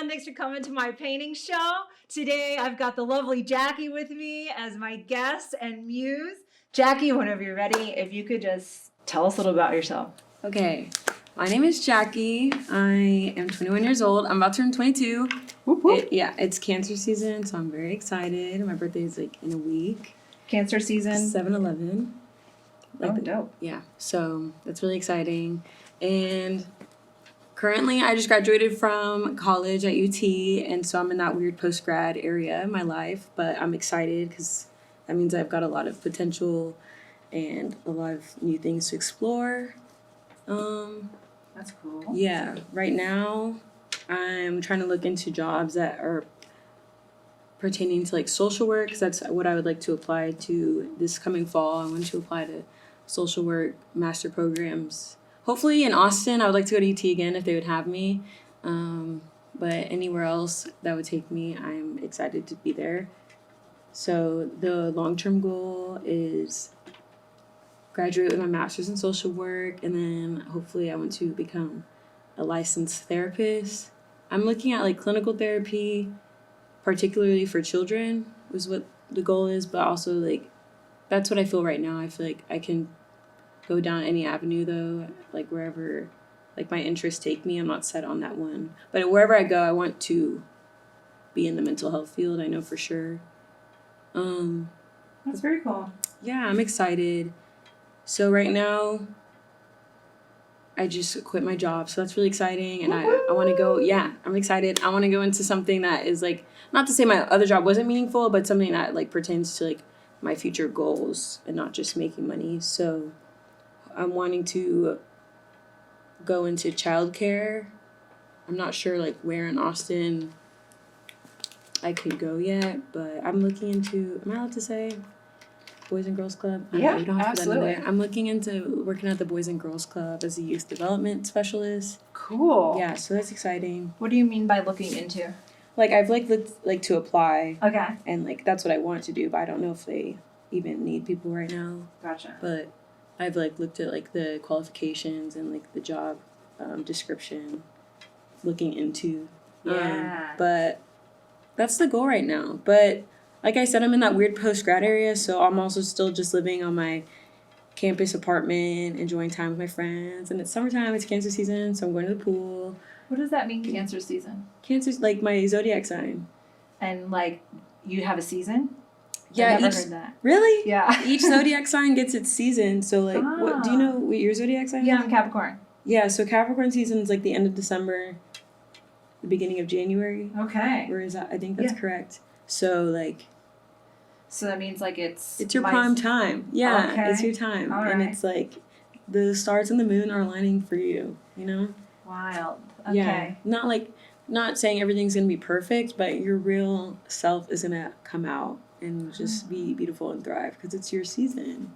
everyone. Thanks for coming to my painting show. Today I've got the lovely Jackie with me as my guest and muse. Jackie, whenever you're ready, if you could just tell us a little about yourself. Okay, my name is Jackie. I am 21 years old. I'm about to turn 22. Whoop, whoop. It's cancer season, so I'm very excited. My birthday is like in a week. Cancer season? 7/11. Dope. Yeah, so that's really exciting. And currently, I just graduated from college at UT, and so I'm in that weird post-grad area in my life. But I'm excited because that means I've got a lot of potential and a lot of new things to explore. That's cool. Yeah, right now I'm trying to look into jobs that are pertaining to like social work, because that's what I would like to apply to this coming fall. I want to apply to social work master programs. Hopefully in Austin. I would like to go to UT again if they would have me. But anywhere else that would take me, I'm excited to be there. So the long-term goal is graduate with my master's in social work, and then hopefully I want to become a licensed therapist. I'm looking at like clinical therapy, particularly for children, is what the goal is, but also like that's what I feel right now. I feel like I can go down any avenue though, like wherever like my interests take me. I'm not set on that one. But wherever I go, I want to be in the mental health field, I know for sure. That's very cool. Yeah, I'm excited. So right now, I just quit my job. So that's really exciting. And I want to go, I'm excited. I want to go into something that is like, not to say my other job wasn't meaningful, but something that like pertains to like my future goals and not just making money. So I'm wanting to go into childcare. I'm not sure like where in Austin I could go yet, but I'm looking into, am I allowed to say Boys and Girls Club? Yeah, absolutely. I'm looking into working at the Boys and Girls Club as a youth development specialist. Cool. Yeah, so that's exciting. What do you mean by looking into? Like I've looked to apply. Okay. And like that's what I want to do, but I don't know if they even need people right now. Gotcha. But I've like looked at like the qualifications and like the job description, looking into. Yeah. But that's the goal right now. But like I said, I'm in that weird post-grad area, so I'm also still just living on my campus apartment, enjoying time with my friends. And it's summertime, it's cancer season, so I'm going to the pool. What does that mean, cancer season? Cancer's like my zodiac sign. And like, you have a season? Yeah, I've never heard that. Really? Yeah. Each zodiac sign gets its season. So like, what do you know what your zodiac sign is? Yeah, I'm Capricorn. Yeah, so Capricorn season is like the end of December, the beginning of January. Okay. Where is that? I think that's correct. So like, so that means like it's your prime time. Yeah, okay. It's your time. All and right. it's like the stars and the moon are aligning for you, you know? Wild. Okay. Yeah. Not saying everything's going to be perfect, but your real self is going to come out and just be beautiful and thrive because it's your season.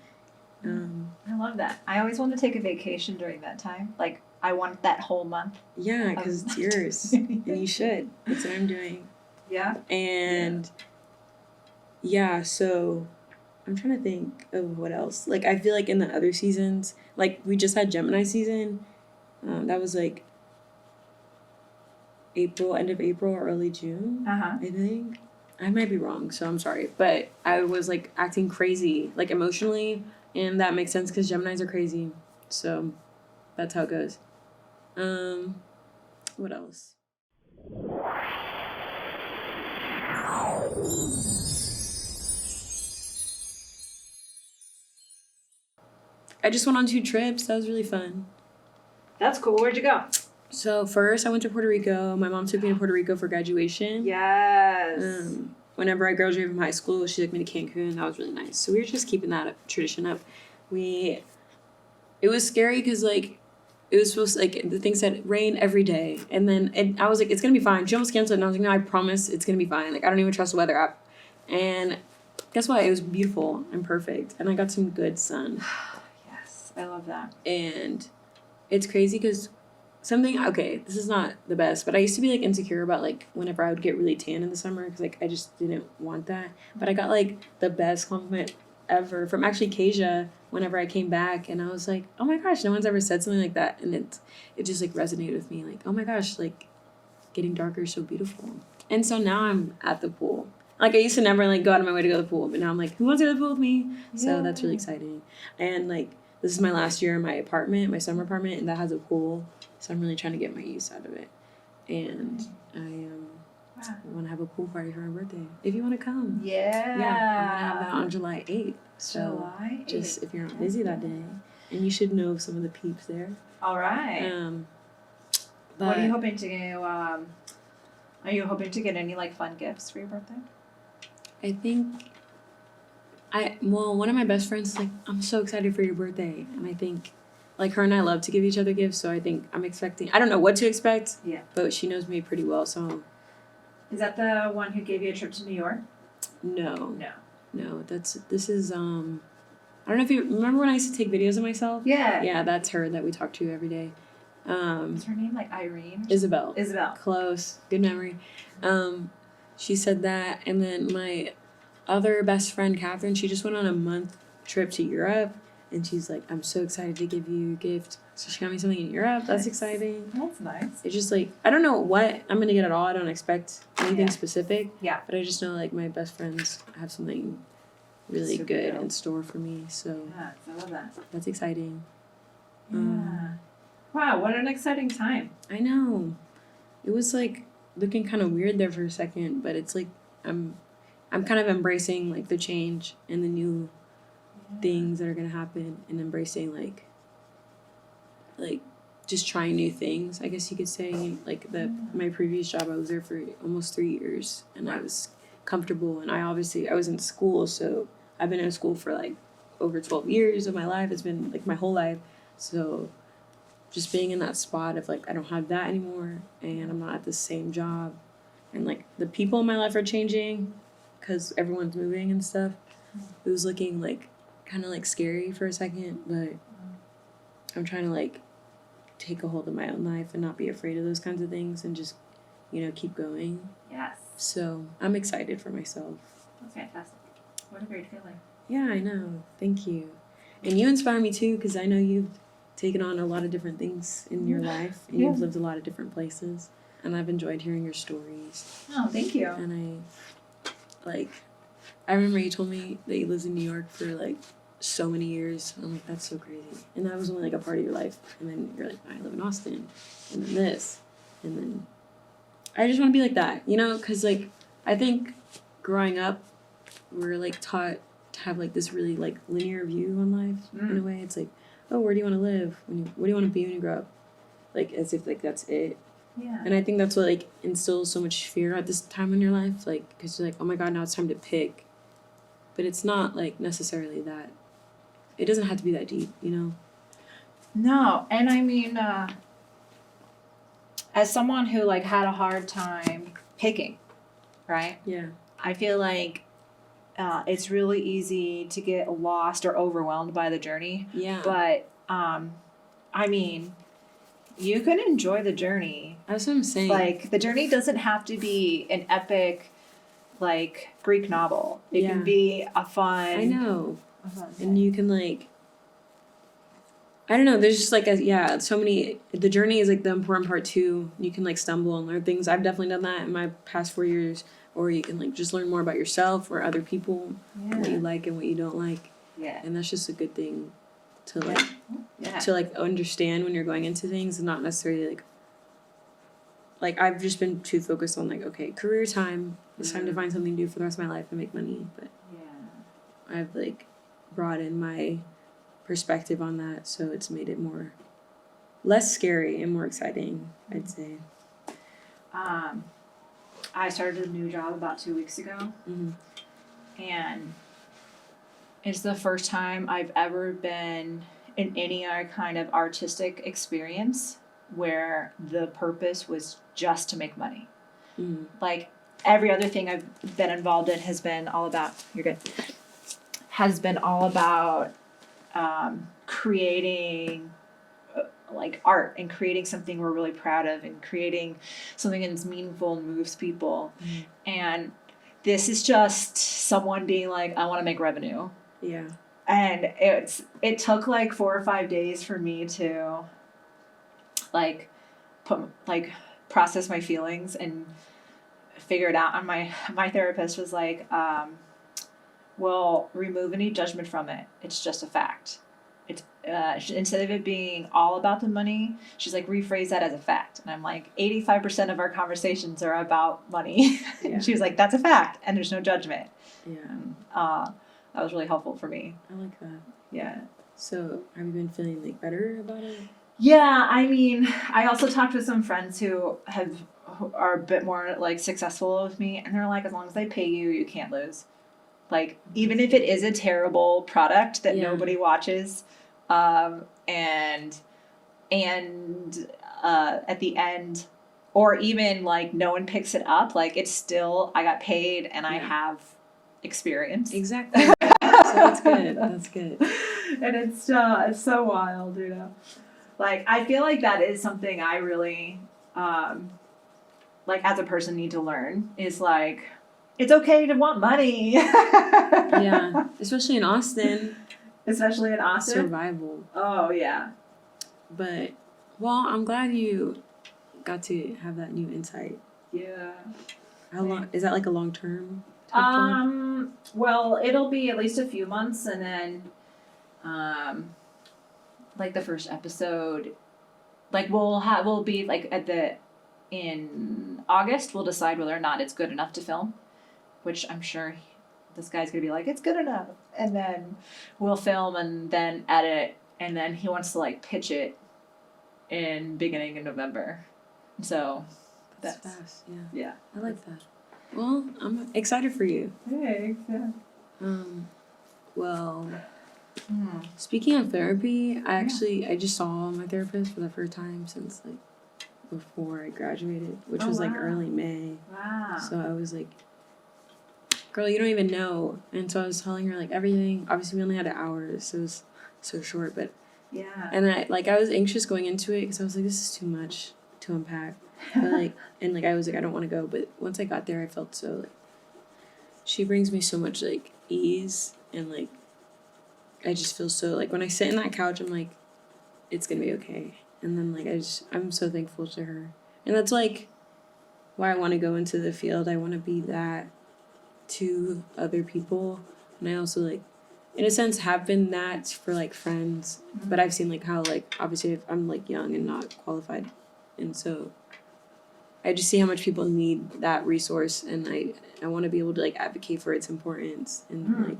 I love that. I always want to take a vacation during that time. Like, I want that whole month. Yeah, because it's yours. And you should. That's what I'm doing. Yeah. And yeah, so I'm trying to think of what else. Like, I feel like in the other seasons, like we just had Gemini season. That was like end of April, or early June, I think. I might be wrong, so I'm sorry. But I was like acting crazy, like emotionally, and that makes sense because Geminis are crazy. So that's how it goes. What else? I just went on 2 trips. That was really fun. That's cool. Where'd you go? So first I went to Puerto Rico. My mom took me to Puerto Rico for graduation. Yes. Whenever I graduated from high school, she took me to Cancun. That was really nice. So we were just keeping that tradition up. It was scary because like it was supposed to, like the thing said rain every day, and then I was like, it's gonna be fine. She almost canceled it, and I was like, no, I promise it's gonna be fine. Like I don't even trust the weather app. And guess what? It was beautiful and perfect, and I got some good sun. Yes, I love that. And it's crazy because this is not the best, but I used to be like insecure about like whenever I would get really tan in the summer because like I just didn't want that. But I got like the best compliment ever from actually Kasia whenever I came back, and I was like, oh my gosh, no one's ever said something like that, and it just like resonated with me, like, oh my gosh, like getting darker is so beautiful. And so now I'm at the pool. Like, I used to never, like, go out of my way to go to the pool, but now I'm like, who wants to go to the pool with me? So that's really exciting. And, like, this is my last year in my apartment, my summer apartment, and that has a pool. So I'm really trying to get my use out of it. And I want to have a pool party for my birthday. If you want to come. Yeah. Yeah, I'm going to have that on July 8th. So July 8th. just if you're not busy that day. And you should know some of the peeps there. All right. But What are you hoping to get? Are you hoping to get any like fun gifts for your birthday? I think one of my best friends is like, I'm so excited for your birthday. And I think, like, her and I love to give each other gifts. So I think I'm expecting, I don't know what to expect. Yeah. But she knows me pretty well. So. Is that the one who gave you a trip to New York? No. No. This is, I don't know if you remember when I used to take videos of myself? Yeah. Yeah, that's her that we talk to every day. Is her name like Irene? Isabel. Close. Good memory. She said that, and then my other best friend, Catherine, she just went on a month trip to Europe, and she's like, I'm so excited to give you a gift. So she got me something in Europe. That's exciting. That's nice. It's just like, I don't know what I'm going to get at all. I don't expect anything specific. Yeah. But I just know, like, my best friends have something really Super good dope. in store for me. So Yeah, I love that. that's exciting. Yeah. Wow, what an exciting time. I know. It was like looking kind of weird there for a second, but it's like I'm kind of embracing like the change and the new things that are gonna happen, and embracing like just trying new things. I guess you could say like my previous job, I was there for almost 3 years, and I was comfortable, and I was in school, so I've been in school for like over 12 years of my life. It's been like my whole life, so. Just being in that spot of like I don't have that anymore, and I'm not at the same job, and like the people in my life are changing because everyone's moving and stuff. It was looking like kind of like scary for a second, but I'm trying to like take a hold of my own life and not be afraid of those kinds of things, and just keep going. Yes. So I'm excited for myself. That's fantastic. What a great feeling. Yeah, I know. Thank you, and you inspire me too, because I know you've taken on a lot of different things in your life, and you've lived a lot of different places, and I've enjoyed hearing your stories. Oh, thank you. And I remember you told me that you lived in New York for like so many years. I'm like, that's so crazy. And that was only like a part of your life, and then you're like, I live in Austin, and then this, and then I just want to be like that, because like I think growing up we're like taught to have like this really like linear view on life. In a way, it's like, oh, where do you want to live? What do you want to be when you grow up? Like, as if, like, that's it. Yeah. And I think that's what, like, instills so much fear at this time in your life. Like, because you're like, oh, my God, now it's time to pick. But it's not, like, necessarily that. It doesn't have to be that deep, No. And I mean, as someone who, like, had a hard time picking, right? Yeah. I feel like it's really easy to get lost or overwhelmed by the journey. Yeah. But, I mean, you can enjoy the journey. That's what I'm saying. Like, the journey doesn't have to be an epic, like, Greek novel. It can be a fun... I know. And you can, like... I don't know. There's just, like, so many... The journey is, like, the important part, too. You can, like, stumble and learn things. I've definitely done that in my past 4 years. Or you can, like, just learn more about yourself or other people, what you like and what you don't like. Yeah. And that's just a good thing to, like, to, like, understand when you're going into things, and not necessarily, like, I've just been too focused on, like, okay, career time. It's time to find something to do for the rest of my life and make money. But I've, like, broadened my perspective on that, so it's made it less scary and more exciting, I'd say. I started a new job about 2 weeks ago, and it's the first time I've ever been in any other kind of artistic experience where the purpose was just to make money. Like, every other thing I've been involved in has been all about, creating like art and creating something we're really proud of and creating something that's meaningful and moves people. And this is just someone being like, I want to make revenue. Yeah. And it took like 4 or 5 days for me to put process my feelings and figure it out. And my therapist was like, well, remove any judgment from it. It's just a fact. It's instead of it being all about the money, she's like, rephrase that as a fact. And I'm like, 85% of our conversations are about money. Yeah. And she was like, that's a fact, and there's no judgment. Yeah. And, that was really helpful for me. I like that. Yeah. So have you been feeling like better about it? Yeah, I mean, I also talked with some friends who are a bit more like successful with me, and they're like, as long as they pay you, you can't lose. Like, even if it is a terrible product that nobody watches, and at the end, or even like no one picks it up, like it's still, I got paid and I have experience. Exactly. So that's good. That's good. And it's so wild, you know. Like, I feel like that is something I really, like as a person need to learn, is like, it's okay to want money. Yeah, especially in Austin. Especially in Austin. Survival. Oh, yeah. But, well, I'm glad you got to have that new insight. Yeah. How long, is that like a long term? Well, it'll be at least a few months, and then, like the first episode, like we'll be like in August, we'll decide whether or not it's good enough to film, which I'm sure this guy's gonna be like, it's good enough. And then we'll film and then edit, and then he wants to like pitch it in beginning of November. So That's fast, yeah. Yeah. I like that. Well, I'm excited for you. Thanks, yeah. Well, speaking of therapy, I just saw my therapist for the first time since like before I graduated, which was like early May. Wow. So I was like, girl, you don't even know. And so I was telling her like everything. Obviously, we only had an hour, so it was so short. But yeah. And I was anxious going into it because I was like, this is too much to unpack. But I was like, I don't want to go. But once I got there, I felt so like, she brings me so much like ease, and like I just feel so like when I sit in that couch, I'm like, it's gonna be okay. And then like I'm so thankful to her, and that's like why I want to go into the field. I want to be that to other people, and I also like in a sense have been that for like friends. But I've seen like how like obviously I'm like young and not qualified, and so I just see how much people need that resource, and I want to be able to like advocate for its importance, and like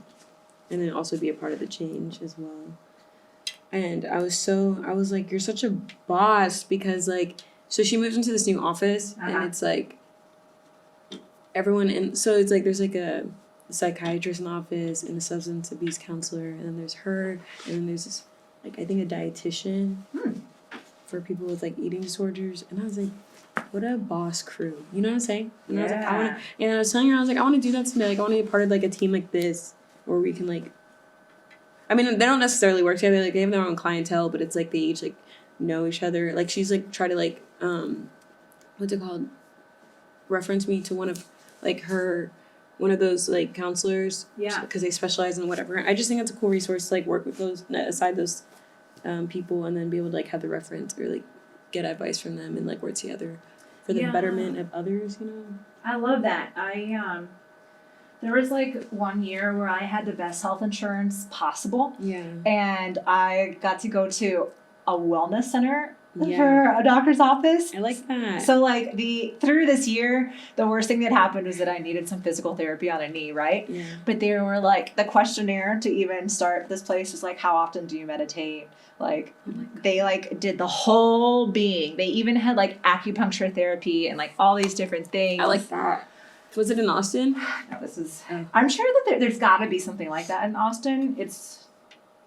and then also be a part of the change as well. And I was like, you're such a boss, because like so she moved into this new office, and it's like everyone so it's like there's like a psychiatrist in the office and a substance abuse counselor, and then there's her, and then there's this like I think a dietitian for people with like eating disorders. And I was like, what a boss crew, you know what I'm saying? And I was like, I was telling her, I was like, I want to do that someday. Like I want to be a part of like a team like this where we can like, I mean, they don't necessarily work together, like they have their own clientele, but it's like they each like know each other. Like she's like try to like what's it called, reference me to one of those like counselors, because they specialize in whatever. I just think it's a cool resource to like work with those people, and then be able to like have the reference or like get advice from them and like work together for the betterment of others, you know. I love that. There was like 1 year where I had the best health insurance possible. Yeah. And I got to go to a wellness center for a doctor's office. I like that. So like through this year, the worst thing that happened was that I needed some physical therapy on a knee, right? Yeah. But they were like, the questionnaire to even start this place was like, how often do you meditate? Like they like did the whole being. They even had like acupuncture therapy and like all these different things. I like that. Was it in Austin? No, this is. I'm sure that there's got to be something like that in Austin. It's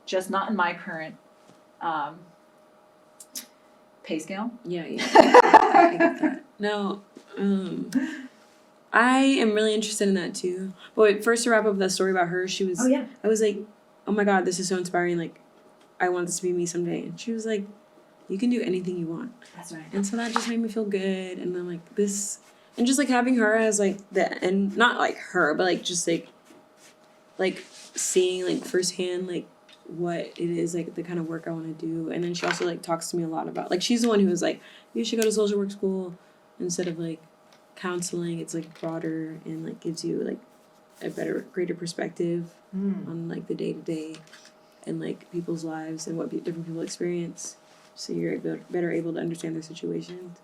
just not in my current pay scale. Yeah. I get that. No, I am really interested in that too. But first, to wrap up that story about her, she was. Oh yeah. I was like, oh my God, this is so inspiring. Like, I want this to be me someday. And she was like, you can do anything you want. That's right. And so that just made me feel good. And I'm like, this. And just, like, having her as, like, and not, like, her, but, like, just, like, seeing, like, firsthand, like, what it is, like, the kind of work I want to do. And then she also, like, talks to me a lot about, like, she's the one who was like, you should go to social work school. instead of like counseling, it's like broader and like gives you like a greater perspective on like the day to day and like people's lives and what different people experience. So you're better able to understand their situations.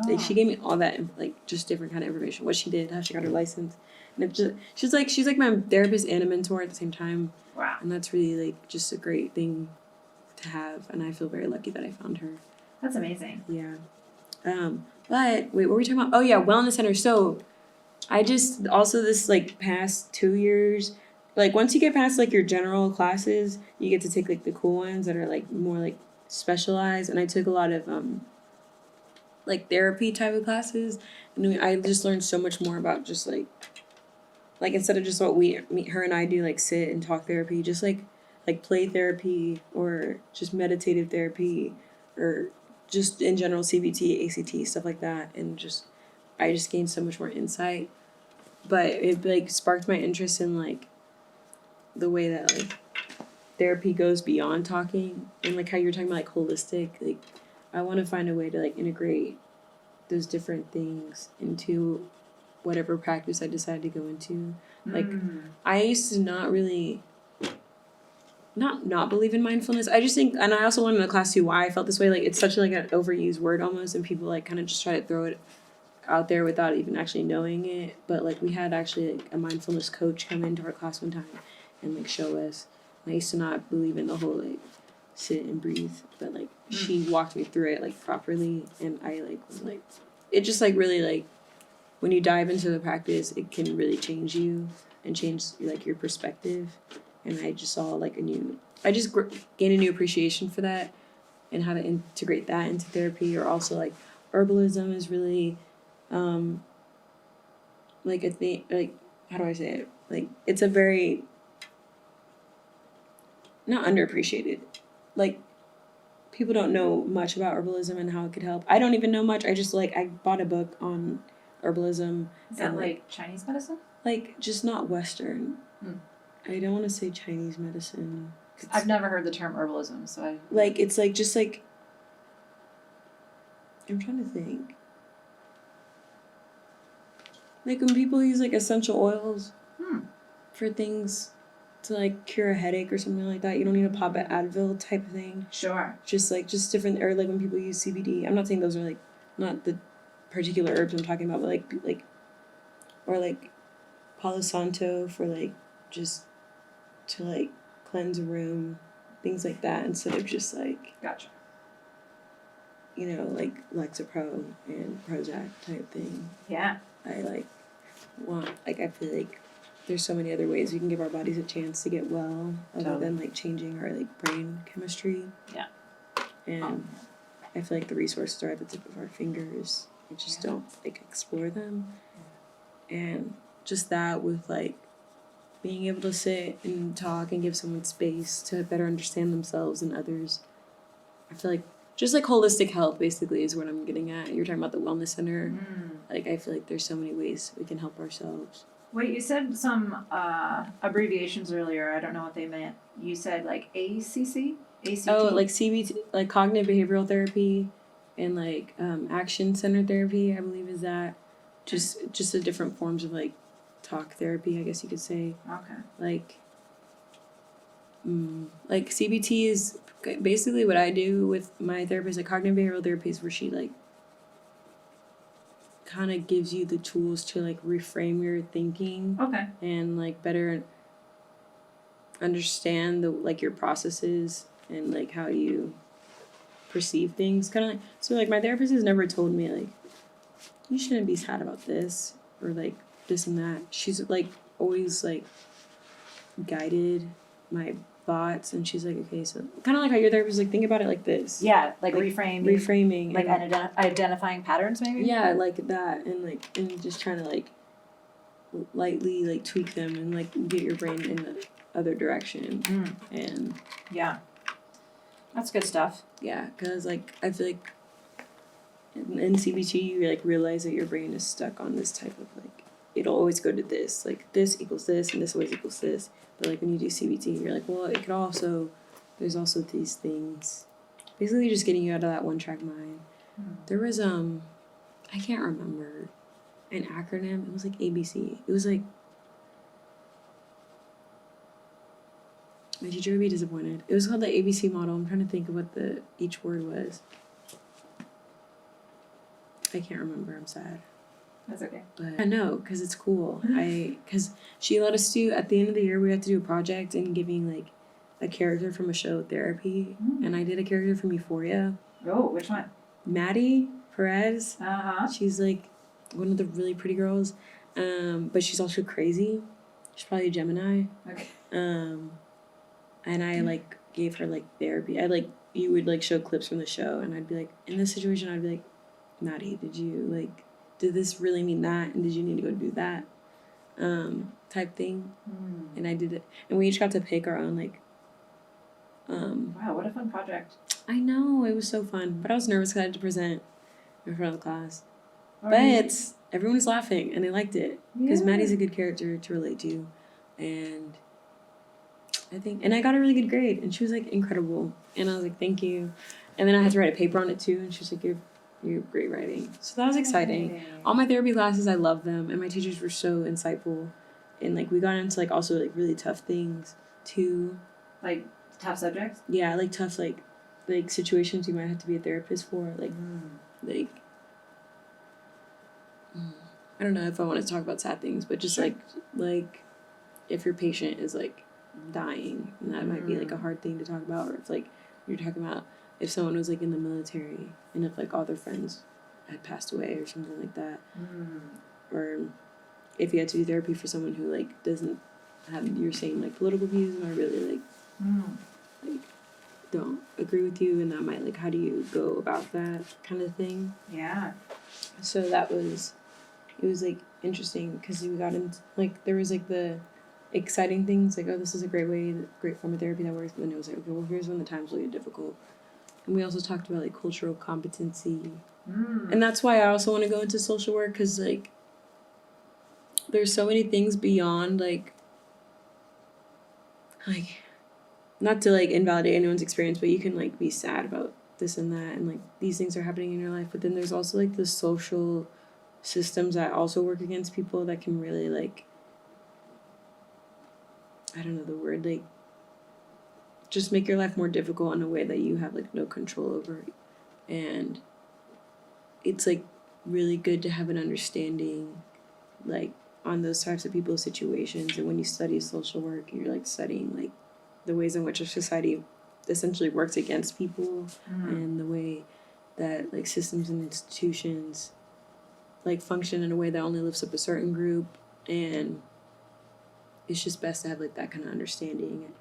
Like she gave me all that like just different kind of information, what she did, how she got her license, and it just she's like my therapist and a mentor at the same time. Wow. And that's really like just a great thing to have, and I feel very lucky that I found her. That's amazing. Yeah. But wait, what were we talking about? Oh yeah, wellness center. So I just also this like past 2 years, like once you get past like your general classes, you get to take like the cool ones that are like more like specialized. And I took a lot of like therapy type of classes, and I just learned so much more about just like instead of just what her and I do, like sit and talk therapy, just like play therapy or just meditative therapy or just in general CBT, ACT, stuff like that. And just I just gained so much more insight. But it like sparked my interest in like the way that like therapy goes beyond talking, and like how you're talking about like holistic. Like I want to find a way to like integrate those different things into whatever practice I decide to go into. Like I used to not really not believe in mindfulness. I just think, and I also learned in the class too why I felt this way. Like it's such like an overused word almost, and people like kind of just try to throw it out there without even actually knowing it. But like we had actually like a mindfulness coach come into our class one time and like show us. I used to not believe in the whole like sit and breathe, but like she walked me through it like properly, and I like was like it just like really like when you dive into the practice, it can really change you and change like your perspective. And I just saw like I just gained a new appreciation for that and how to integrate that into therapy. Or also like herbalism is really like a thing, like how do I say it? Like it's a very not underappreciated. Like people don't know much about herbalism and how it could help. I don't even know much. I just like I bought a book on herbalism. Is that like Chinese medicine? Like just not Western. I don't want to say Chinese medicine. I've never heard the term herbalism, so I like it's like just like I'm trying to think. Like when people use like essential oils for things to like cure a headache or something like that, you don't need to pop an Advil type of thing. Sure. Just different, or like when people use CBD. I'm not saying those are like not the particular herbs I'm talking about, but like or like Palo Santo for like just to like cleanse a room, things like that, instead of just like gotcha. You know, like Lexapro and Prozac type thing. Yeah. I like want like I feel like there's so many other ways we can give our bodies a chance to get well other than like changing our like brain chemistry. Yeah. And I feel like the resources are at the tip of our fingers. We just don't like explore them. And just that with like being able to sit and talk and give someone space to better understand themselves and others. I feel like just like holistic health basically is what I'm getting at. You're talking about the wellness center. Like I feel like there's so many ways we can help ourselves. Wait, you said some abbreviations earlier. I don't know what they meant. You said like ACC? ACT? Oh, like CBT, like cognitive behavioral therapy, and like action center therapy, I believe is that. Just the different forms of like talk therapy, I guess you could say. Okay. Like CBT is basically what I do with my therapist. Like cognitive behavioral therapy is where she like kind of gives you the tools to like reframe your thinking. Okay. And like better understand the like your processes and like how you perceive things. Kind of like so like my therapist has never told me like you shouldn't be sad about this or like this and that. She's like always like guided my thoughts, and she's like, okay, so kind of like how your therapist like think about it like this. Yeah, like reframing, like identifying patterns, maybe. Yeah, like that, and just trying to like lightly like tweak them and like get your brain in the other direction. And yeah, that's good stuff. Yeah, because like I feel like in CBT you like realize that your brain is stuck on this type of like it'll always go to this, like this equals this and this always equals this. But like when you do CBT, you're like, well, it could also, there's also these things. Basically just getting you out of that one track mind. There was, I I can't remember an acronym. It was like ABC. It was like, my teacher would be disappointed. It was called the ABC model. I'm trying to think of what each word was. I can't remember. I'm sad. That's okay. But I know, because it's cool. Because she let us do, at the end of the year, we had to do a project and giving like a character from a show, Therapy. And I did a character from Euphoria. Oh, which one? Maddie Perez. Uh-huh. She's like one of the really pretty girls. But she's also crazy. She's probably a Gemini. Okay. And I like gave her like therapy. You would like show clips from the show and I'd be like, in this situation I'd be like, Maddie, did this really mean that? And did you need to go do that? Type thing. And I did it. And we each got to pick our own like Wow, what a fun project. I know, it was so fun. But I was nervous because I had to present in front of the class. But everyone was laughing and they liked it. Because Maddie's a good character to relate to. And I got a really good grade. And she was like incredible. And I was like, thank you. And then I had to write a paper on it too. And she was like, you're great writing. So that was exciting. All my therapy classes, I love them. And my teachers were so insightful. And like we got into like also like really tough things too. Like tough subjects? Yeah, like tough like situations you might have to be a therapist for. I don't know if I want to talk about sad things, but just like if your patient is like dying, and that might be like a hard thing to talk about, or if like you're talking about if someone was like in the military and if like all their friends had passed away or something like that, or if you had to do therapy for someone who like doesn't have your same like political views and are really like don't agree with you, and that might like how do you go about that kind of thing. Yeah. So it was like interesting because we got into like there was like the exciting things like, oh, this is a great form of therapy that works, but then it was like, okay, well, here's when the times really difficult. And we also talked about like cultural competency, and that's why I also want to go into social work, because like there's so many things beyond like not to like invalidate anyone's experience, but you can like be sad about this and that, and like these things are happening in your life, but then there's also like the social systems that also work against people that can really like, I don't know the word, like just make your life more difficult in a way that you have like no control over. And it's like really good to have an understanding like on those types of people's situations. And when you study social work, you're like studying like the ways in which a society essentially works against people, and the way that like systems and institutions like function in a way that only lifts up a certain group. And it's just best to have like that kind of understanding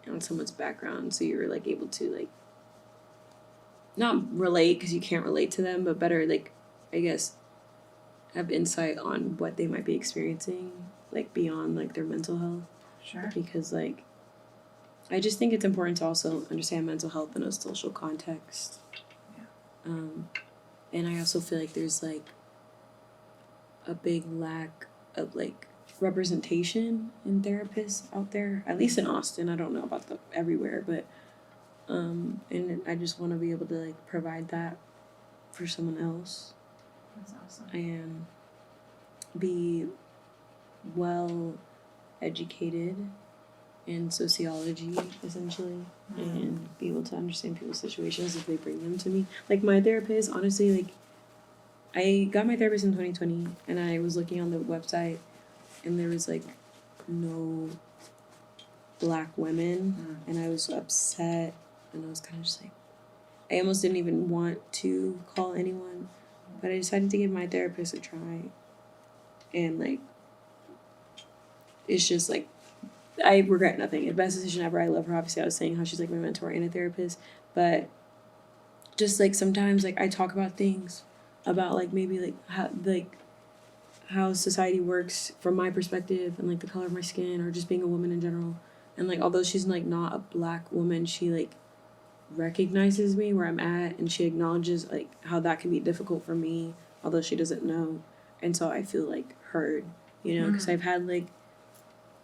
on someone's background, so you're like able to like not relate because you can't relate to them, but better like I guess have insight on what they might be experiencing like beyond like their mental health. Sure. Because like I just think it's important to also understand mental health in a social context. Yeah. And I also feel like there's like a big lack of like representation in therapists out there, at least in Austin. I don't know about everywhere, but and I just want to be able to like provide that for someone else. That's awesome. And be well educated in sociology essentially, and be able to understand people's situations if they bring them to me. Like my therapist, honestly, like I got my therapist in 2020, and I was looking on the website and there was like no Black women, and I was upset, and I was kind of just like, I almost didn't even want to call anyone, but I decided to give my therapist a try. And like it's just like I regret nothing. The best decision ever. I love her. Obviously, I was saying how she's like my mentor and a therapist, but just like sometimes like I talk about things about like maybe like how society works from my perspective, and like the color of my skin, or just being a woman in general. And like although she's like not a Black woman, she like recognizes me where I'm at, and she acknowledges like how that can be difficult for me, although she doesn't know. And so I feel like heard, you know, because I've had like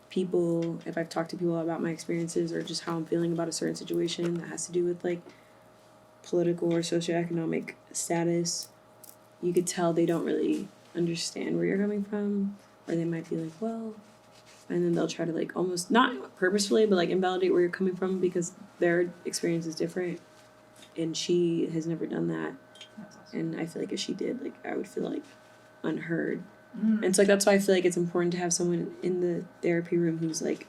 people, if I've talked to people about my experiences or just how I'm feeling about a certain situation that has to do with like political or socioeconomic status, you could tell they don't really understand where you're coming from, or they might be like, well, and then they'll try to like almost not purposefully, but like invalidate where you're coming from because their experience is different, and she has never done that. That's awesome. And I feel like if she did, like I would feel like unheard. Mm. And so like that's why I feel like it's important to have someone in the therapy room who's like,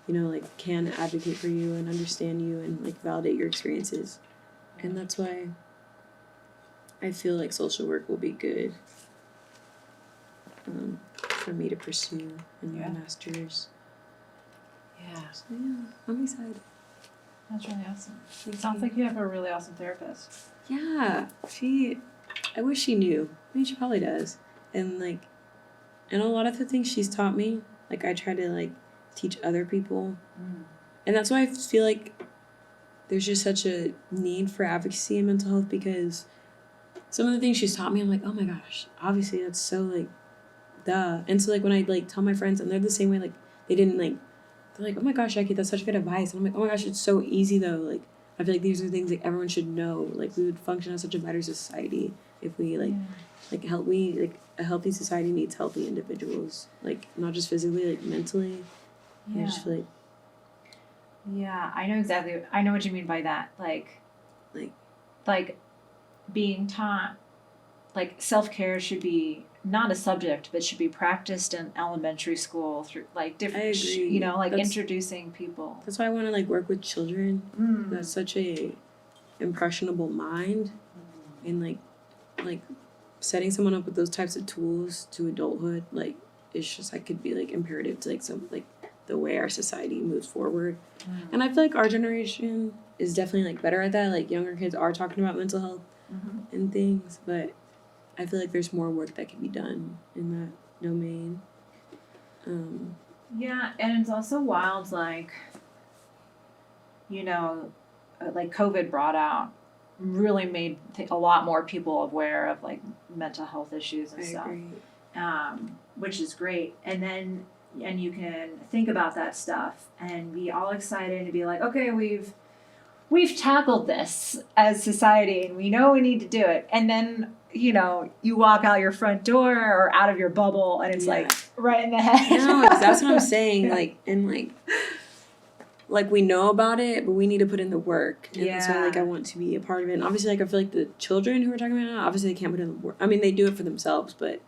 you know, like can advocate for you and understand you and like validate your experiences. And that's why I feel like social work will be good for me to pursue in my master's. Yeah. So yeah, I'm excited. That's really awesome. It sounds like you have a really awesome therapist. Yeah, I wish she knew. I mean, she probably does. And like, and a lot of the things she's taught me, like I try to like teach other people. And that's why I feel like there's just such a need for advocacy in mental health, because some of the things she's taught me, I'm like, oh my gosh, obviously that's so like, duh. And so like when I like tell my friends and they're the same way, like they didn't like, they're like, oh my gosh, Jackie, that's such good advice. And I'm like, oh my gosh, it's so easy though. Like I feel like these are things like everyone should know. Like we would function as such a better society if we like a healthy society needs healthy individuals. Like not just physically, like mentally. Yeah. I just feel like Yeah, I know what you mean by that. Like being taught, like self-care should be not a subject, but should be practiced in elementary school through like different, I agree. you know, like That's- introducing people. that's why I want to like work with children. That's such a impressionable mind, and like setting someone up with those types of tools to adulthood, like it's just like could be like imperative to like some like the way our society moves forward. And I feel like our generation is definitely like better at that. Like younger kids are talking about mental health and things, but I feel like there's more work that can be done in that domain. Yeah, and it's also wild, like, you know, like COVID brought out, really made a lot more people aware of like mental health issues and stuff. Agree. Which is great. And you can think about that stuff and be all excited and be like, okay, we've tackled this as society and we know we need to do it. And then, you know, you walk out your front door or out of your bubble and it's like right in the head. No, that's what I'm saying. Like, and like we know about it, but we need to put in the work. And that's why like I want to be a part of it. And obviously like I feel like the children who are talking about it, obviously they can't put in the work. I mean, they do it for themselves, but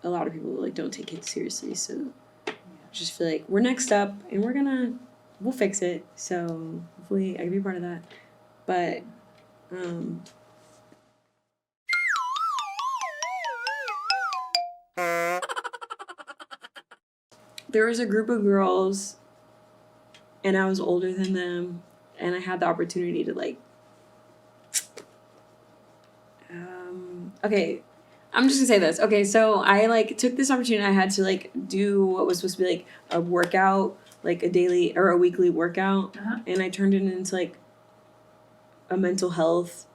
a lot of people like don't take it seriously. So I just feel like we're next up and we'll fix it. So hopefully I can be part of that. But there was a group of girls and I was older than them and I had the opportunity to like okay, I'm just gonna say this. Okay, so I like took this opportunity. I had to like do what was supposed to be like a workout, like a daily or a weekly workout, and I turned it into like a mental health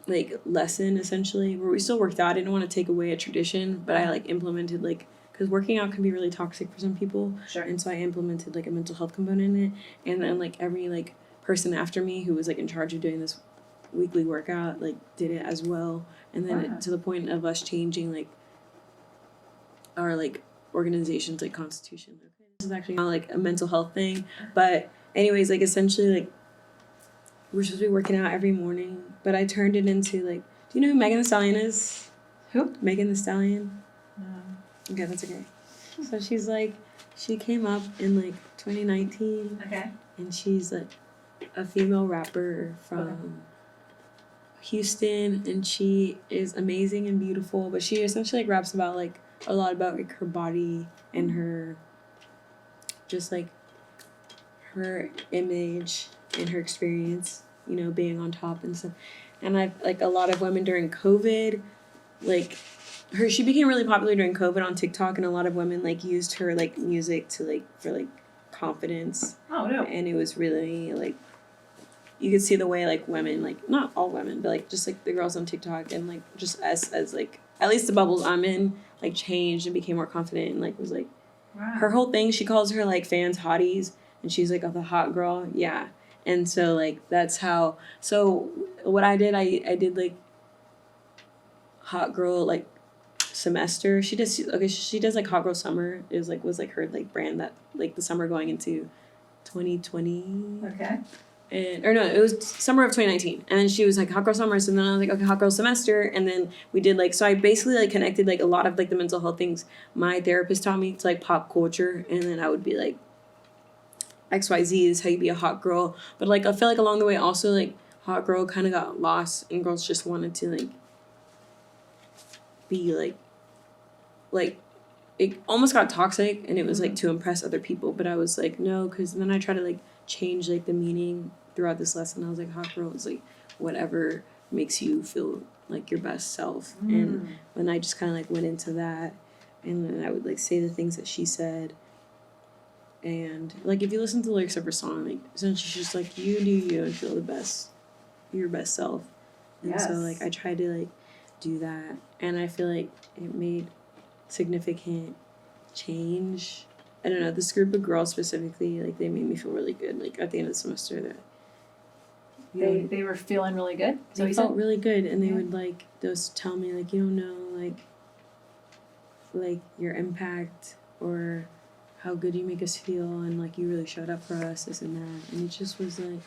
like lesson essentially, where we still worked out. I didn't want to take away a tradition, but I like implemented like, because working out can be really toxic for some people, and so I implemented like a mental health component in it, and then like every like person after me who was like in charge of doing this weekly workout like did it as well, and then to the point of us changing like our like organization's like constitution. This is actually not like a mental health thing, but anyways, like essentially like we're supposed to be working out every morning, but I turned it into like, do you know who Megan Thee Stallion is? Who? Megan Thee Stallion. No. Okay, that's okay. So she's like, she came up in like 2019. Okay. And she's like a female rapper from Houston, and she is amazing and beautiful, but she essentially like raps about like a lot about like her body and her just like her image and her experience, you know, being on top and stuff. And I've like a lot of women during COVID, like she became really popular during COVID on TikTok, and a lot of women like used her like music to like for like confidence. Oh no. And it was really like, you could see the way like women, like not all women, but like just like the girls on TikTok and like just as like at least the bubbles I'm in like changed and became more confident, and like was like her whole thing, she calls her like fans hotties, and she's like, oh, the hot girl. And so like that's how, so what I did like hot girl like semester. She does like hot girl summer was like her like brand that like the summer going into 2020. Okay. Or no, it was summer of 2019. And then she was like hot girl summer. So then I was like, okay, hot girl semester. And then we did like, so I basically like connected like a lot of like the mental health things my therapist taught me to like pop culture. And then I would be like, XYZ is how you be a hot girl. But like I feel like along the way also like hot girl kind of got lost and girls just wanted to like be like it almost got toxic and it was like to impress other people. But I was like, no, because then I try to like change like the meaning throughout this lesson. I was like, hot girl is like whatever makes you feel like your best self. And when I just kind of like went into that, and then I would like say the things that she said. And like if you listen to the lyrics of her song, like essentially she's just like, you do you and feel the best, your best self. And so like I tried to like do that, and I feel like it made significant change. I don't know, this group of girls specifically, like they made me feel really good. Like at the end of the semester, that they were feeling really good. So they felt really good, and they would like just tell me like, you don't know like your impact or how good you make us feel, and like you really showed up for us, this and that. And it just was like,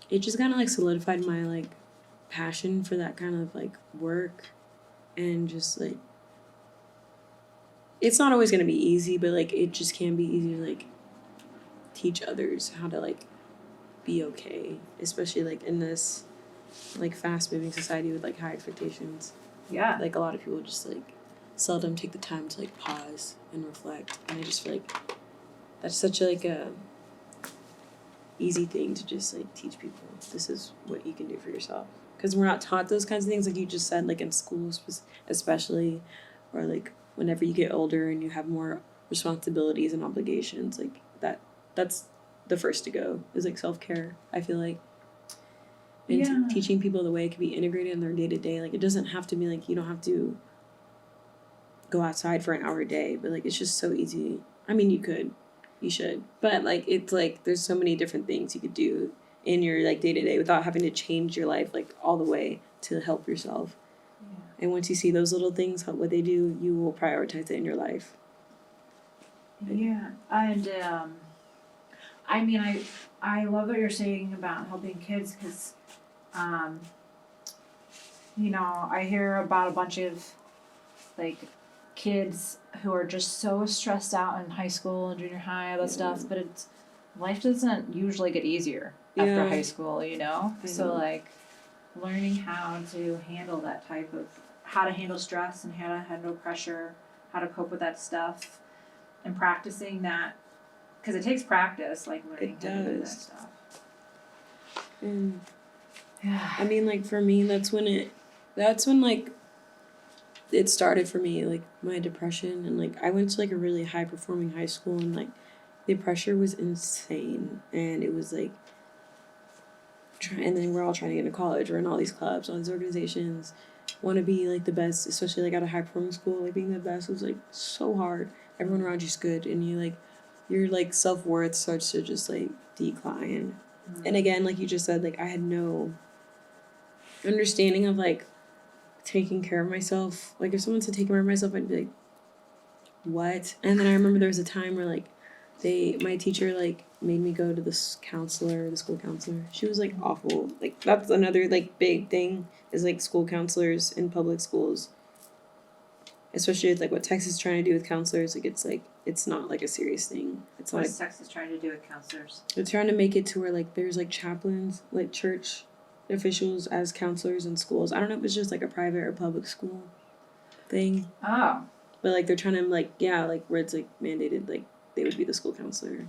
it just kind of like solidified my like passion for that kind of like work, and just like it's not always gonna be easy, but like it just can be easy to like teach others how to like be okay, especially like in this like fast moving society with like high expectations. Yeah. Like a lot of people just like seldom take the time to like pause and reflect, and I just feel like that's such like a easy thing to just like teach people. This is what you can do for yourself, because we're not taught those kinds of things like you just said, like in schools especially, or like whenever you get older and you have more responsibilities and obligations, like that's the first to go is like self-care, I feel like. And teaching people the way it can be integrated in their day-to-day. Like it doesn't have to be like you don't have to go outside for an hour a day, but like it's just so easy. I mean, you should, but like it's like there's so many different things you could do in your like day-to-day without having to change your life like all the way to help yourself. And once you see those little things, what they do, you will prioritize it in your life. Yeah, and I mean, I love what you're saying about helping kids, because you know, I hear about a bunch of like kids who are just so stressed out in high school and junior high, all that stuff, but it's life doesn't usually get easier after high school, you know? So like learning how to handle that type of, how to handle stress and how to handle pressure, how to cope with that stuff, and practicing that, because it takes practice, like learning how to do that stuff. And I mean, like for me, that's when like it started for me, like my depression. And like I went to like a really high performing high school, and like the pressure was insane, and it was like and then we're all trying to get into college, we're in all these clubs, all these organizations, want to be like the best, especially like at a high performing school. Like being the best was like so hard. Everyone around you's good, and you like your like self-worth starts to just like decline. And again, like you just said, like I had no understanding of like taking care of myself. Like if someone said take care of myself, I'd be like, what? And then I remember there was a time where like my teacher like made me go to the school counselor. She was like awful. Like that's another like big thing is like school counselors in public schools, especially with like what Texas is trying to do with counselors. Like it's not like a serious thing. It's not. What's Texas trying to do with counselors? They're trying to make it to where like there's like chaplains, like church officials as counselors in schools. I don't know if it's just like a private or public school thing. Oh. But like they're trying to like where it's like mandated like they would be the school counselor.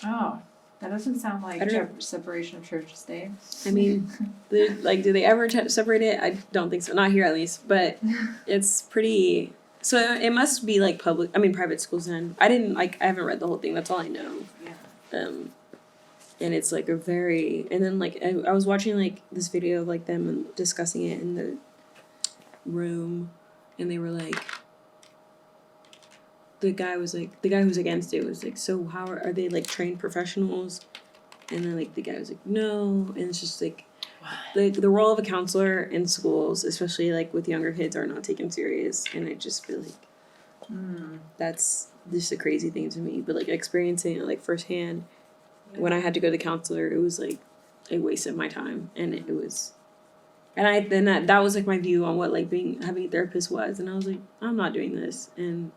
Oh, that doesn't sound like separation of church and state. I mean, do they ever separate it? I don't think so. Not here at least. But it's pretty. So it must be like private schools then. I haven't read the whole thing. That's all I know. Yeah. And it's like and then like I was watching like this video of like them discussing it in the room, and they were like, the guy who's against it was like, so how are they like trained professionals? And then like the guy was like, no. And it's just like the role of a counselor in schools, especially like with younger kids, are not taken serious, and I just feel like that's just a crazy thing to me. But like experiencing it like firsthand, when I had to go to the counselor, it was like a waste of my time, and it was. And that was like my view on what like having a therapist was, and I was like, I'm not doing this, and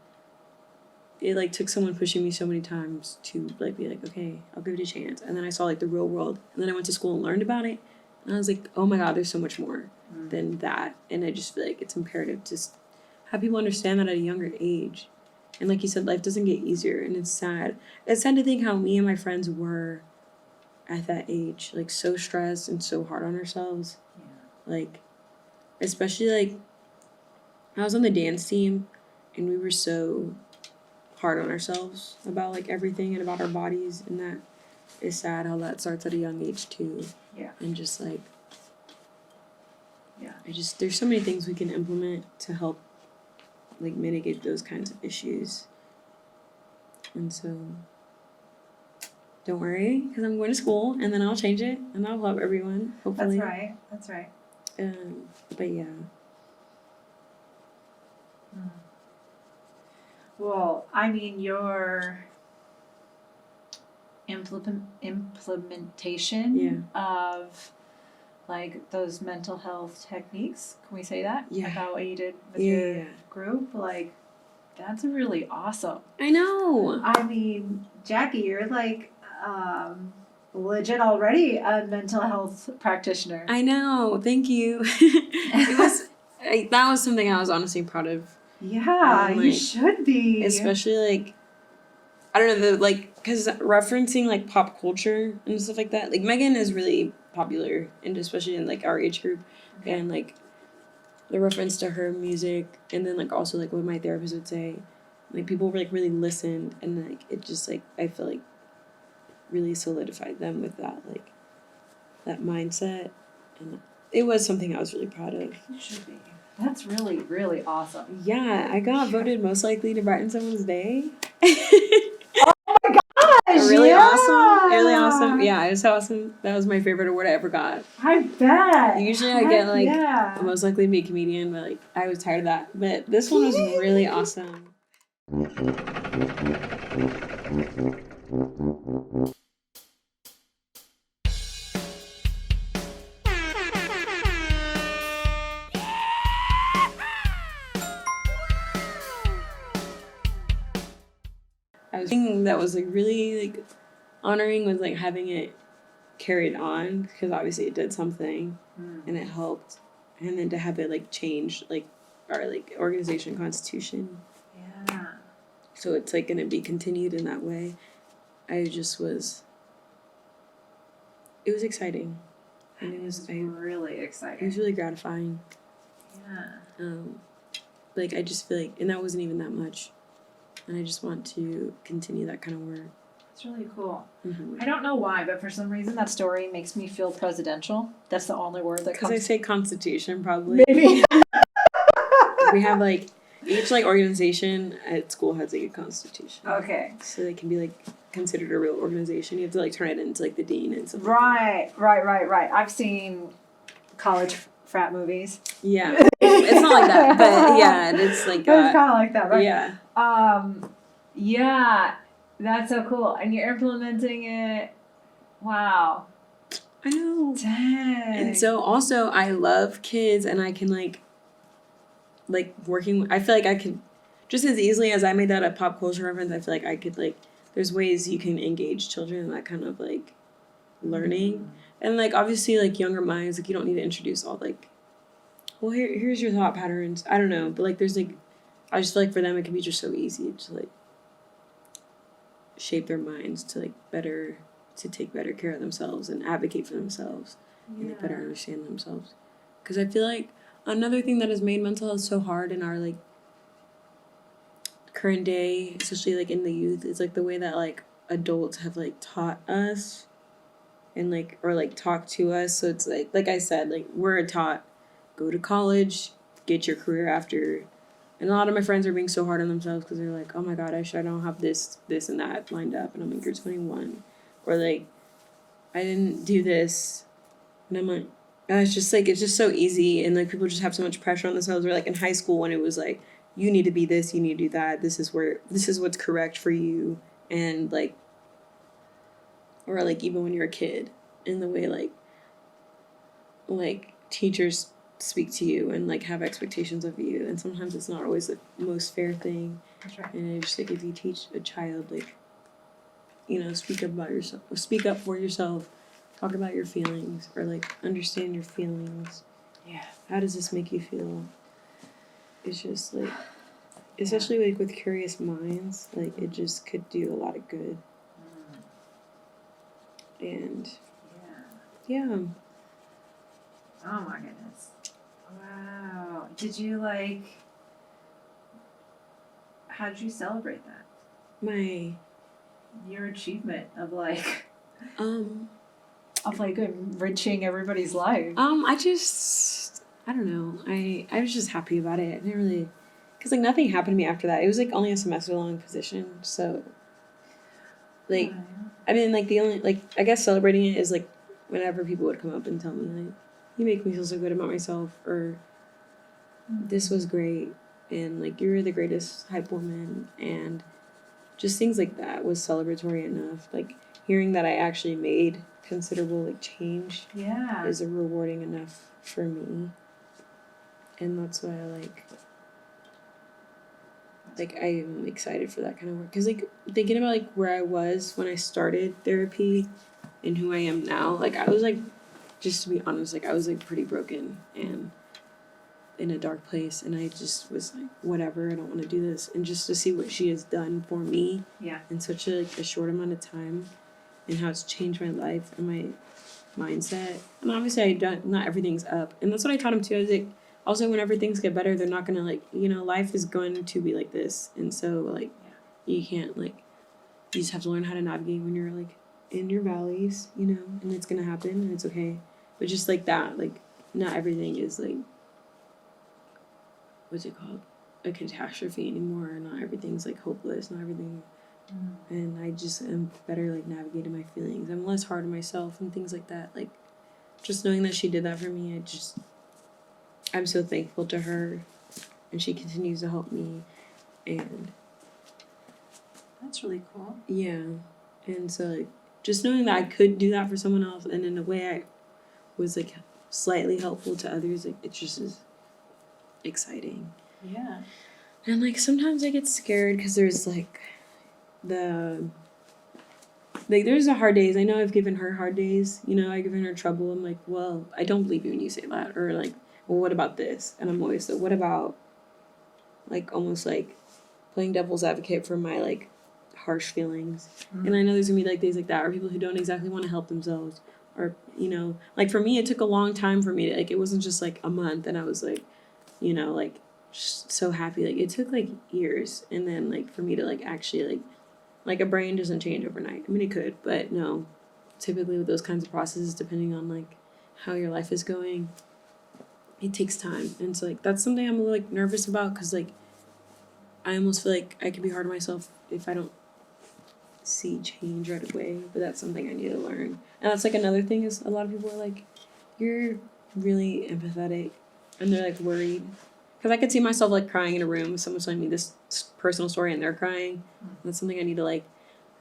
it like took someone pushing me so many times to like be like, okay, I'll give it a chance. And then I saw like the real world, and then I went to school and learned about it, and I was like, oh my god, there's so much more than that. And I just feel like it's imperative to have people understand that at a younger age. And like you said, life doesn't get easier, and it's sad. It's sad to think how me and my friends were at that age, like so stressed and so hard on ourselves. Like, especially like I was on the dance team, and we were so hard on ourselves about like everything and about our bodies, and that is sad how that starts at a young age too. Yeah. And just like there's so many things we can implement to help like mitigate those kinds of issues. And so don't worry, because I'm going to school, and then I'll change it, and I'll help everyone, hopefully. That's right. But yeah. Well, I mean, your implementation of like those mental health techniques, can we say that? Yeah. About what you did with your group, like that's really awesome. I know. I mean, Jackie, you're like legit already a mental health practitioner. I know. Thank you. That was something I was honestly proud of. Yeah, you should be. Especially like, I don't know, because referencing like pop culture and stuff like that. Like Megan is really popular, and especially in like our age group, and like the reference to her music, and then like also like what my therapist would say, like people like really listened, and like it just like I feel like really solidified them with that like that mindset, and it was something I was really proud of. You should be. That's really, really awesome. Yeah, I got voted most likely to brighten someone's day. Oh my gosh! Really awesome. Really awesome. Yeah, it was awesome. That was my favorite award I ever got. I bet. Usually I get like most likely to be a comedian, but like I was tired of that. But this one was really awesome. I was thinking that was like really like honoring was like having it carried on, because obviously it did something and it helped, and then to have it like change like our like organization constitution. Yeah. So it's like gonna be continued in that way. It was exciting. And it was really exciting. It was really gratifying. Yeah. Like I just feel like, and that wasn't even that much. And I just want to continue that kind of work. It's really cool. Mm-hmm. I don't know why, but for some reason that story makes me feel presidential. That's the only word that comes. Because I say constitution, probably. Maybe. We have like, each like organization at school has like a constitution. Okay. So they can be like considered a real organization. You have to like turn it into like the dean and stuff. Right. I've seen college frat movies. Yeah. It's not like that, but yeah, it's like It's kind of like that, right? Yeah. Yeah, that's so cool. And you're implementing it. Wow. I know. Dang. And so also I love kids, and I can like working, I feel like I can, just as easily as I made that a pop culture reference, I feel like I could like, there's ways you can engage children in that kind of like learning. And like obviously like younger minds, like you don't need to introduce all like, well here's your thought patterns. I don't know, but like there's like, I just feel like for them it can be just so easy to like shape their minds to like take better care of themselves and advocate for themselves and like better understand themselves. Because I feel like another thing that has made mental health so hard in our like current day, especially like in the youth, is like the way that like adults have like taught us and like or like talked to us. So it's like I said, like we're taught go to college, get your career after. And a lot of my friends are being so hard on themselves because they're like, oh my god, I don't have this and that lined up, and I'm like, you're 21, or like I didn't do this, and I'm like, it's just so easy, and like people just have so much pressure on themselves. Or like in high school when it was like, you need to be this, you need to do that. This is what's correct for you, and like, or like even when you're a kid, in the way like teachers speak to you and like have expectations of you, and sometimes it's not always the most fair thing. That's right. And it's just like if you teach a child like, speak up about yourself, speak up for yourself, talk about your feelings, or like understand your feelings. Yeah. How does this make you feel? It's just like, especially like with curious minds, like it just could do a lot of good. And yeah. Oh my goodness. Wow. Did you like, how did you celebrate that? Your achievement of like, enriching everybody's life. I don't know. I was just happy about it. I didn't really, because like nothing happened to me after that. It was like only a semester long position, so like, I mean, like the only like I guess celebrating it is like whenever people would come up and tell me like, you make me feel so good about myself, or this was great, and like you're the greatest hype woman, and just things like that was celebratory enough. Like hearing that I actually made considerable like change is rewarding enough for me. And that's why I'm excited for that kind of work. Because like thinking about like where I was when I started therapy and who I am now, like I was like, just to be honest, like I was like pretty broken and in a dark place, and I just was like, whatever, I don't want to do this. And just to see what she has done for me in such a short amount of time, and how it's changed my life and my mindset. And obviously not everything's up, and that's what I taught him too. I was like, also whenever things get better, they're not gonna like, life is going to be like this, and so like you can't like, you just have to learn how to navigate when you're like in your valleys, and it's gonna happen and it's okay. But just like that, like not everything is like, what's it called, a catastrophe anymore. Not everything's like hopeless, not everything. And I just am better like navigating my feelings. I'm less hard on myself and things like that. Like just knowing that she did that for me, I'm so thankful to her, and she continues to help me. And that's really cool. Yeah. And so like just knowing that I could do that for someone else, and in a way I was like slightly helpful to others, like it just is exciting. Yeah. And like sometimes I get scared because there's like there's the hard days. I know I've given her hard days, I've given her trouble. I'm like, well, I don't believe you when you say that. Or like, well, what about this? And I'm always like, what about, like, almost like playing devil's advocate for my like harsh feelings. And I know there's gonna be like days like that, or people who don't exactly want to help themselves, or like for me it took a long time for me to, like, it wasn't just like a month and I was like, like just so happy. Like it took like years, and then like for me to like actually like a brain doesn't change overnight. I mean, it could, but no. Typically with those kinds of processes, depending on like how your life is going, it takes time. And so like that's something I'm a little like nervous about, because like I almost feel like I could be hard on myself if I don't see change right away. But that's something I need to learn. And that's like another thing, is a lot of people are like, you're really empathetic, and they're like worried. Because I could see myself like crying in a room, someone's telling me this personal story and they're crying. That's something I need to like,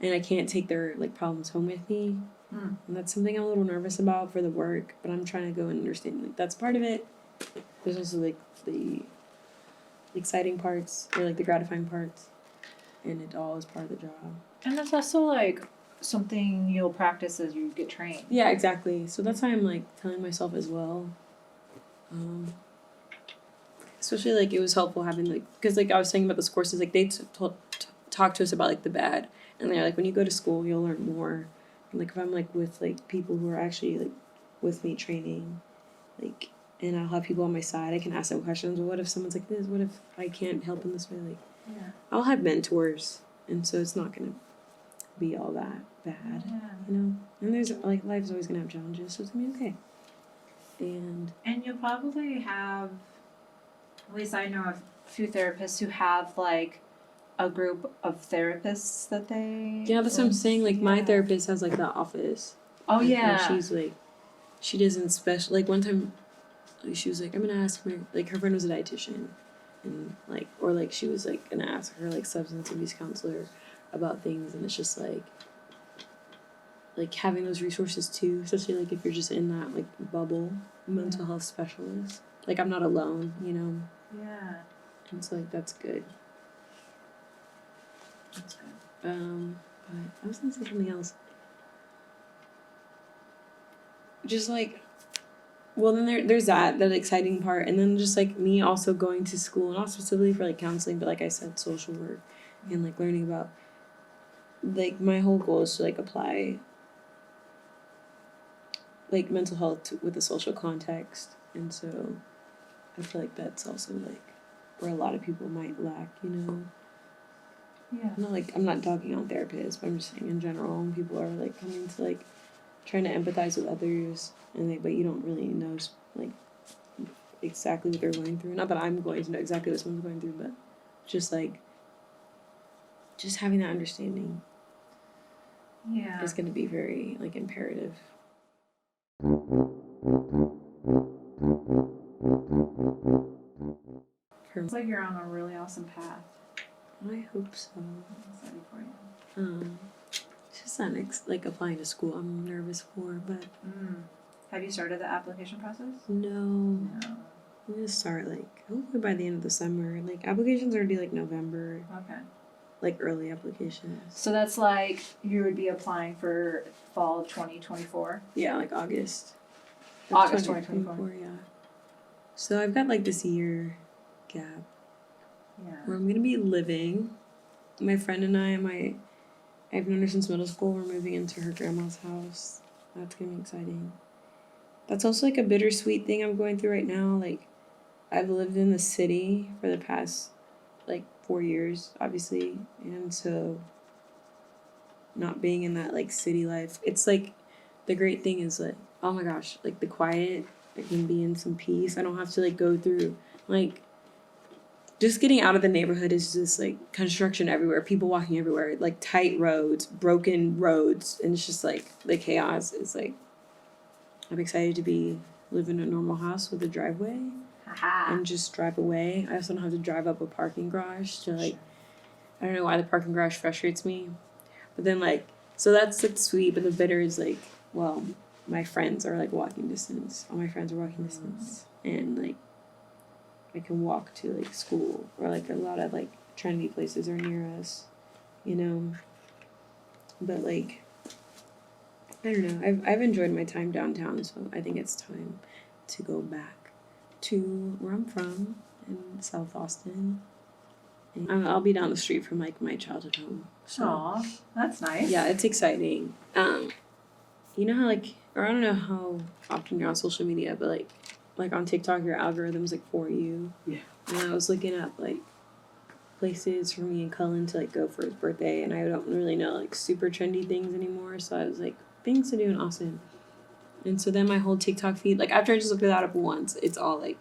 and I can't take their like problems home with me. And that's something I'm a little nervous about for the work, but I'm trying to go and understand like that's part of it. There's also like the exciting parts, or like the gratifying parts, and it all is part of the job. And that's also like something you'll practice as you get trained. Yeah, exactly. So that's why I'm like telling myself as well. Especially like it was helpful having like, because like I was saying about those courses, like they talk to us about like the bad, and they're like, when you go to school you'll learn more. And like if I'm like with like people who are actually like with me training, like, and I'll have people on my side, I can ask them questions. Well, what if someone's like this? What if I can't help in this way? Like, I'll have mentors, and so it's not gonna be all that bad, And there's like, life's always gonna have challenges, so it's gonna be okay. And you'll probably have, at least I know of a few therapists who have like a group of therapists that they. Yeah, that's what I'm saying. Like my therapist has like the office. Oh yeah. She's like, she doesn't special, like one time she was like, I'm gonna ask my, like her friend was a dietitian, and like, or like she was like gonna ask her like substance abuse counselor about things, and it's just like having those resources too, especially like if you're just in that like bubble, mental health specialist. Like I'm not alone, you know. Yeah. And so like that's good. That's good. But I was gonna say something else. Just like, well, then there's that exciting part, and then just like me also going to school, not specifically for like counseling, but like I said, social work, and like learning about, like my whole goal is to like apply like mental health with a social context, and so I feel like that's also like where a lot of people might lack, you know. Yeah. Not like I'm not dogging on therapists, but I'm just saying in general, when people are like coming to like trying to empathize with others, and but you don't really know like exactly what they're going through. Not that I'm going to know exactly what someone's going through, but just like just having that understanding is going to be very like imperative. It's like you're on a really awesome path. I hope so. I'm excited for you. It's just that like applying to school I'm nervous for, but Have you started the application process? no. I'm gonna start like hopefully by the end of the summer. Like applications are due like November. Okay. Like early applications. So that's like you would be applying for fall 2024? Yeah, like August. August 2024. Yeah. So I've got like this year gap. Yeah. Where I'm gonna be living. My friend and I've known her since middle school. We're moving into her grandma's house. That's gonna be exciting. That's also like a bittersweet thing I'm going through right now. Like I've lived in the city for the past like 4 years, obviously, and so not being in that like city life, it's like the great thing is like, oh my gosh, like the quiet, I can be in some peace. I don't have to like go through like just getting out of the neighborhood is just like construction everywhere, people walking everywhere, like tight roads, broken roads, and it's just like the chaos is like, I'm excited to live in a normal house with a driveway and just drive away. I also don't have to drive up a parking garage to like, I don't know why the parking garage frustrates me. But then like, so that's like sweet, but the bitter is like, well, my friends are like walking distance. All my friends are walking distance. And like, I can walk to like school, or like a lot of like trendy places are near us, you know. But like, I don't know. I've enjoyed my time downtown, so I think it's time to go back to where I'm from in South Austin. And I'll be down the street from like my childhood home. So, aw, that's nice. yeah, it's exciting. You know how like, or I don't know how often you're on social media, but like on TikTok, your algorithm's like for you. Yeah. And I was looking up like places for me and Cullen to like go for his birthday, and I don't really know like super trendy things anymore. So I was like, things to do in Austin. And so then my whole TikTok feed, like after I just looked it up once, it's all like,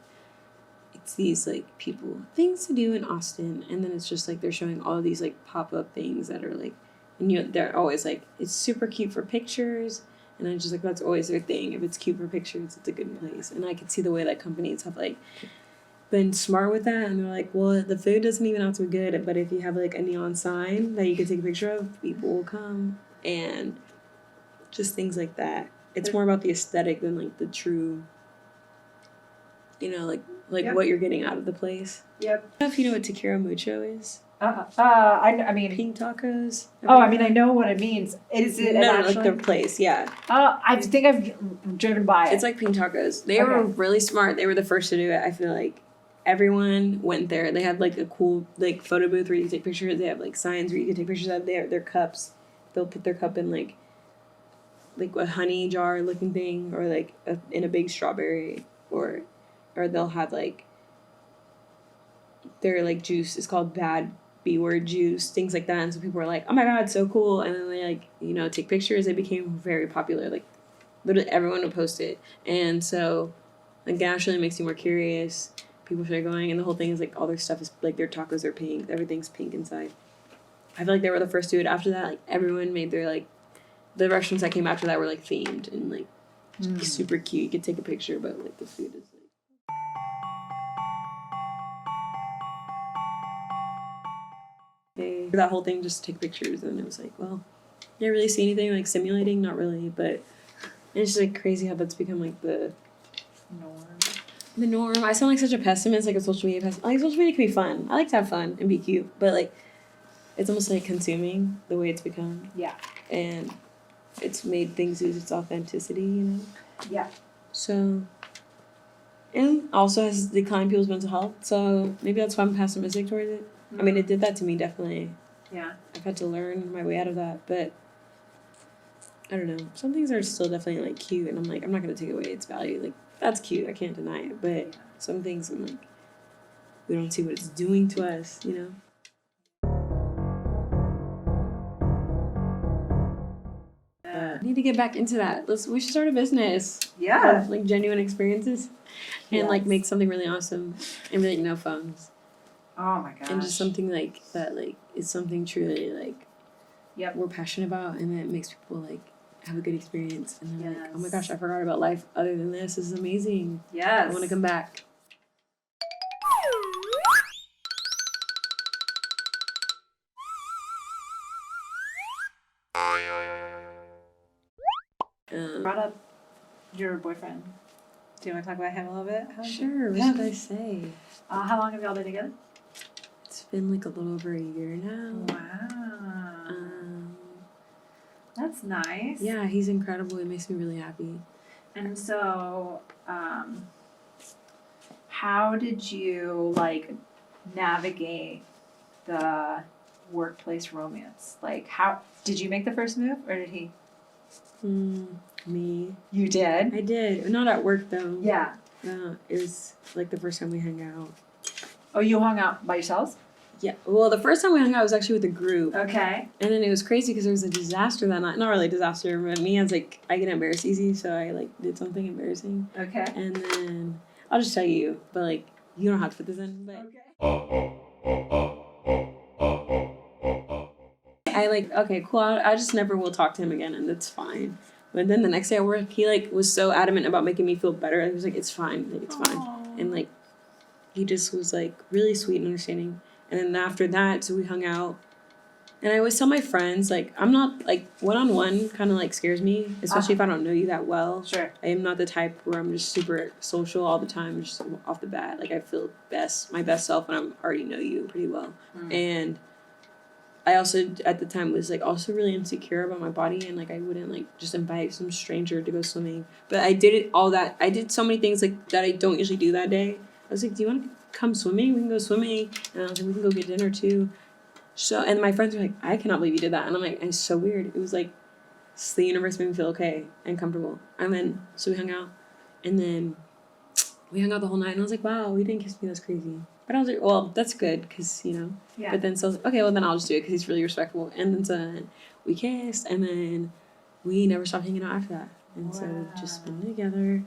it's these like people, things to do in Austin, and then it's just like they're showing all these like pop-up things that are like, and you know, they're always like, it's super cute for pictures, and I'm just like, that's always their thing. If it's cute for pictures, it's a good place. And I could see the way that companies have like been smart with that, and they're like, well, the food doesn't even have to be good, but if you have like a neon sign that you can take a picture of, people will come, and just things like that. It's more about the aesthetic than like the true, you know, like Yep. what you're getting out of the place. Yep. I don't know if you know what taquero mucho is. I mean. Pink tacos. Oh, I mean, I know what it means. Is it No, actually? like their place, yeah. I think I've driven by it. It's like pink tacos. They were really smart. They were the first to do it. I feel like everyone went there. They had like a cool like photo booth where you can take pictures. They have like signs where you can take pictures of their cups. They'll put their cup in like a honey jar looking thing, or like in a big strawberry, or they'll have like their like juice is called bad B-word juice, things like that. And so people are like, oh my god, so cool. And then they like, you know, take pictures. They became very popular. Like literally everyone would post it. And so like it actually makes you more curious. People start going, and the whole thing is like all their stuff is like their tacos are pink. Everything's pink inside. I feel like they were the first to do it. After that, like everyone made their like, the restaurants that came after that were like themed and like super cute. You could take a picture, but like the food is like. That whole thing, just take pictures, and it was like, well, did I really see anything like simulating? Not really, but it's just like crazy how that's become like the norm. I sound like such a pessimist, like a social media pessimist. Like social media can be fun. I like to have fun and be cute, but like it's almost like consuming the way it's become. Yeah. And it's made things lose its authenticity, you know? Yeah. So, and also has declined people's mental health. So maybe that's why I'm pessimistic towards it. I mean, it did that to me, definitely. Yeah. I've had to learn my way out of that, but I don't know. Some things are still definitely like cute, and I'm like, I'm not gonna take away its value. Like that's cute, I can't deny it. But some things I'm like, we don't see what it's doing to us, you know. But I need to get back into that. We should start a business. Yeah. Of, like genuine experiences, and like make something really awesome, and really no phones. Oh my gosh. And just something like that, like is something truly like, yep, we're passionate about, and that makes people like have a good experience, and they're like, oh my Yes. gosh, I forgot about life other than this. This is amazing. Yes. I want to come back. Brought up your boyfriend. Do you want to talk about him a little bit? Sure. What should I say? How long have y'all been together? It's been like a little over a year now. Wow. That's nice. Yeah, he's incredible. It makes me really happy. And so, how did you like navigate the workplace romance? Like, how did you make the first move, or did he? Me. You did. I did. Not at work though. Yeah. It was like the first time we hung out. Oh, you hung out by yourselves? Yeah. Well, the first time we hung out was actually with a group. Okay. And then it was crazy because there was a disaster that night. Not really a disaster, but me, I get embarrassed easy, so I like did something embarrassing. Okay. And then I'll just tell you, but like you don't have to put this in. But I like, okay, cool. I just never will talk to him again, and that's fine. But then the next day at work, he like was so adamant about making me feel better. He was like, it's fine, like it's fine, and like he just was like really sweet and understanding. And then after that, so we hung out. And I always tell my friends, like, I'm not, like, one-on-one kind of, like, scares me, especially if I don't know you that well. Sure. I am not the type where I'm just super social all the time, just off the bat. Like, I feel my best self when I already know you pretty well. And I also, at the time, was, like, also really insecure about my body, and, like, I wouldn't, like, just invite some stranger to go swimming. But I did I did so many things, like, that I don't usually do that day. I was like, do you want to come swimming? We can go swimming. And I was like, we can go get dinner, too. So, and my friends were like, I cannot believe you did that. And I'm like, it's so weird. It was like, the universe made me feel okay and comfortable. And then, so we hung out. And then we hung out the whole night. And I was like, wow, we didn't kiss me. That's crazy. But I was like, well, that's good because, you know. Yeah. But then, so I was like, okay, well, then I'll just do it because he's really respectful. And then so we kissed. And then we never stopped hanging out after that. And so we've just been together.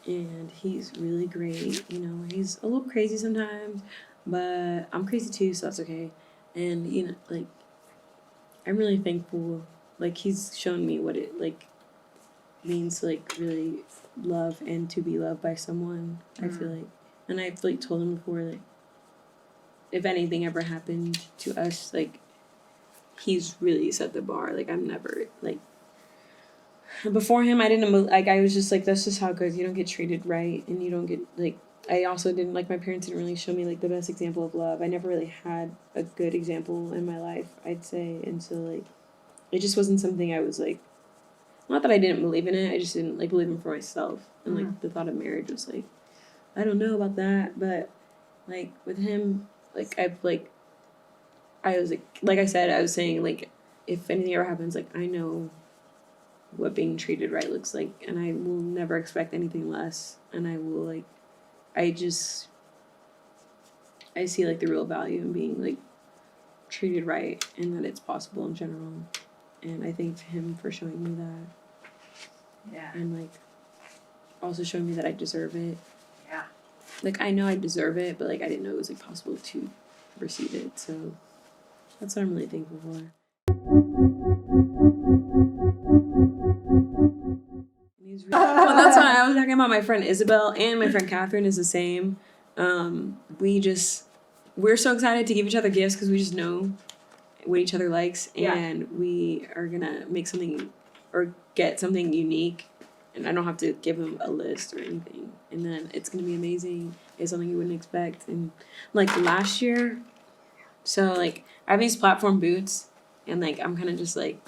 And he's really great. You know, he's a little crazy sometimes. But I'm crazy too, so that's okay. And, you know, like, I'm really thankful. Like, he's shown me what it, like, means to, like, really love and to be loved by someone, I feel like. And I've, like, told him before, like, if anything ever happened to us, like, he's really set the bar. Like, I'm never, like, before him, I didn't, like, I was just, like, that's just how it goes. You don't get treated right, and you don't get, like, I also didn't, like, my parents didn't really show me, like, the best example of love. I never really had a good example in my life, I'd say. And so, like, it just wasn't something I was, like, not that I didn't believe in it. I just didn't, like, believe in for myself. And, like, the thought of marriage was, like, I don't know about that. But, like, with him, like, I was, like I said, I was saying, like, if anything ever happens, like, I know what being treated right looks like. And I will never expect anything less. And I will, like, I see, like, the real value in being, like, treated right and that it's possible in general. And I thank him for showing me that. Yeah. And, like, also showing me that I deserve it. Yeah. Like, I know I deserve it, but, like, I didn't know it was, like, possible to receive it. So that's what I'm really thankful for. Well, that's why I was talking about my friend Isabel and my friend Catherine is the same. We're so excited to give each other gifts because we just know what each other likes, and we are gonna make something or get something unique, and I don't have to give him a list or anything, and then it's gonna be amazing. It's something you wouldn't expect, and like last year, so like I have these platform boots, and like I'm kind of just like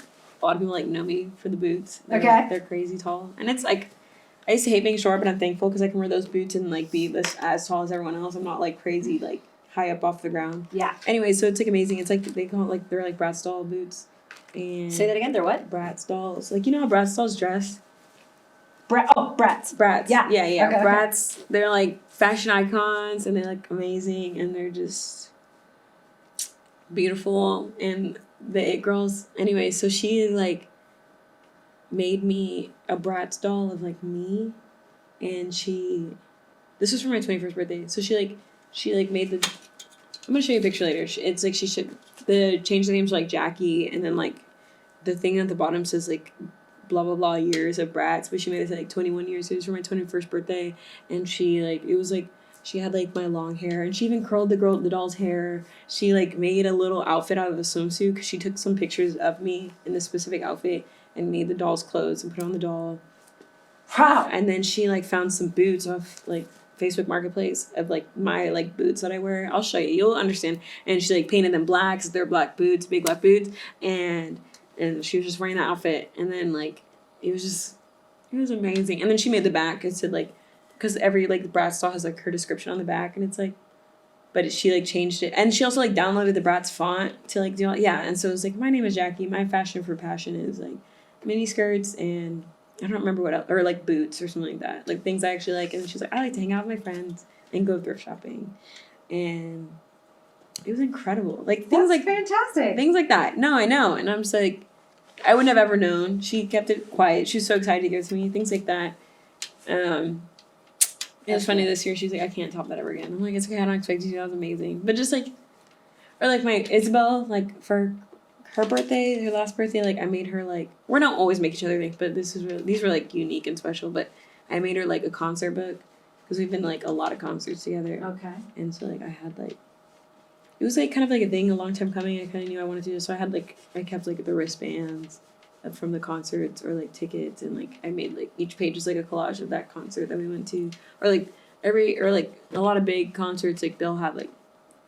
a lot of people like know me for the boots. They're crazy tall, and it's like I used to hate being short, but I'm thankful because I can wear those boots and like be as tall as everyone else. I'm not like crazy like high up off the ground. Yeah. Anyway, so it's like amazing. It's like they call it like they're like Bratz doll boots. And Say that again. They're what? Bratz dolls. Like you know how Bratz dolls dress? Bratz. Bratz. Yeah. Yeah. Okay, Bratz. They're like fashion icons and they look amazing and they're just beautiful and the It Girls. Anyway, so she like made me a Bratz doll of like me, and this was for my 21st birthday. So she made the. I'm gonna show you a picture later. It's like she should change the name to like Jackie, and then like the thing at the bottom says like blah blah blah years of Bratz, but she made it to like 21 years. It was for my 21st birthday, and she like it was like she had like my long hair, and she even curled the doll's hair. She like made a little outfit out of the swimsuit because she took some pictures of me in this specific outfit and made the doll's clothes and put it on the doll. Wow. And then she like found some boots off like Facebook Marketplace of like my like boots that I wear. I'll show you. You'll understand. And she like painted them black, so they're black boots, big black boots, and she was just wearing that outfit. And then like it was amazing. And then she made the back. It said like because every like Bratz doll has like her description on the back, and it's like, but she like changed it, and she also like downloaded the Bratz font to like do all, yeah. And so it was like my name is Jackie. My fashion for passion is like mini skirts and. I don't remember what else, or like boots or something like that, like things I actually like. And she's like, I like to hang out with my friends and go thrift shopping, and it was incredible. Like things like fantastic. Things like that. No, I know, and I'm just like, I wouldn't have ever known. She kept it quiet. She was so excited to give it to me. Things like that. It was funny this year. She's like, I can't top that ever again. I'm like, it's okay. I don't expect you to. That was amazing. But just like, or like my Isabel, like for her birthday, her last birthday, like I made her like we don't always make each other things, but these were like unique and special. But I made her like a concert book because we've been like a lot of concerts together. Okay. And so like I had like it was like kind of like a thing a long time coming. I kind of knew I wanted to do this, so I kept like the wristbands from the concerts or like tickets, and like I made like each page was like a collage of that concert that we went to, or like a lot of big concerts like they'll have like.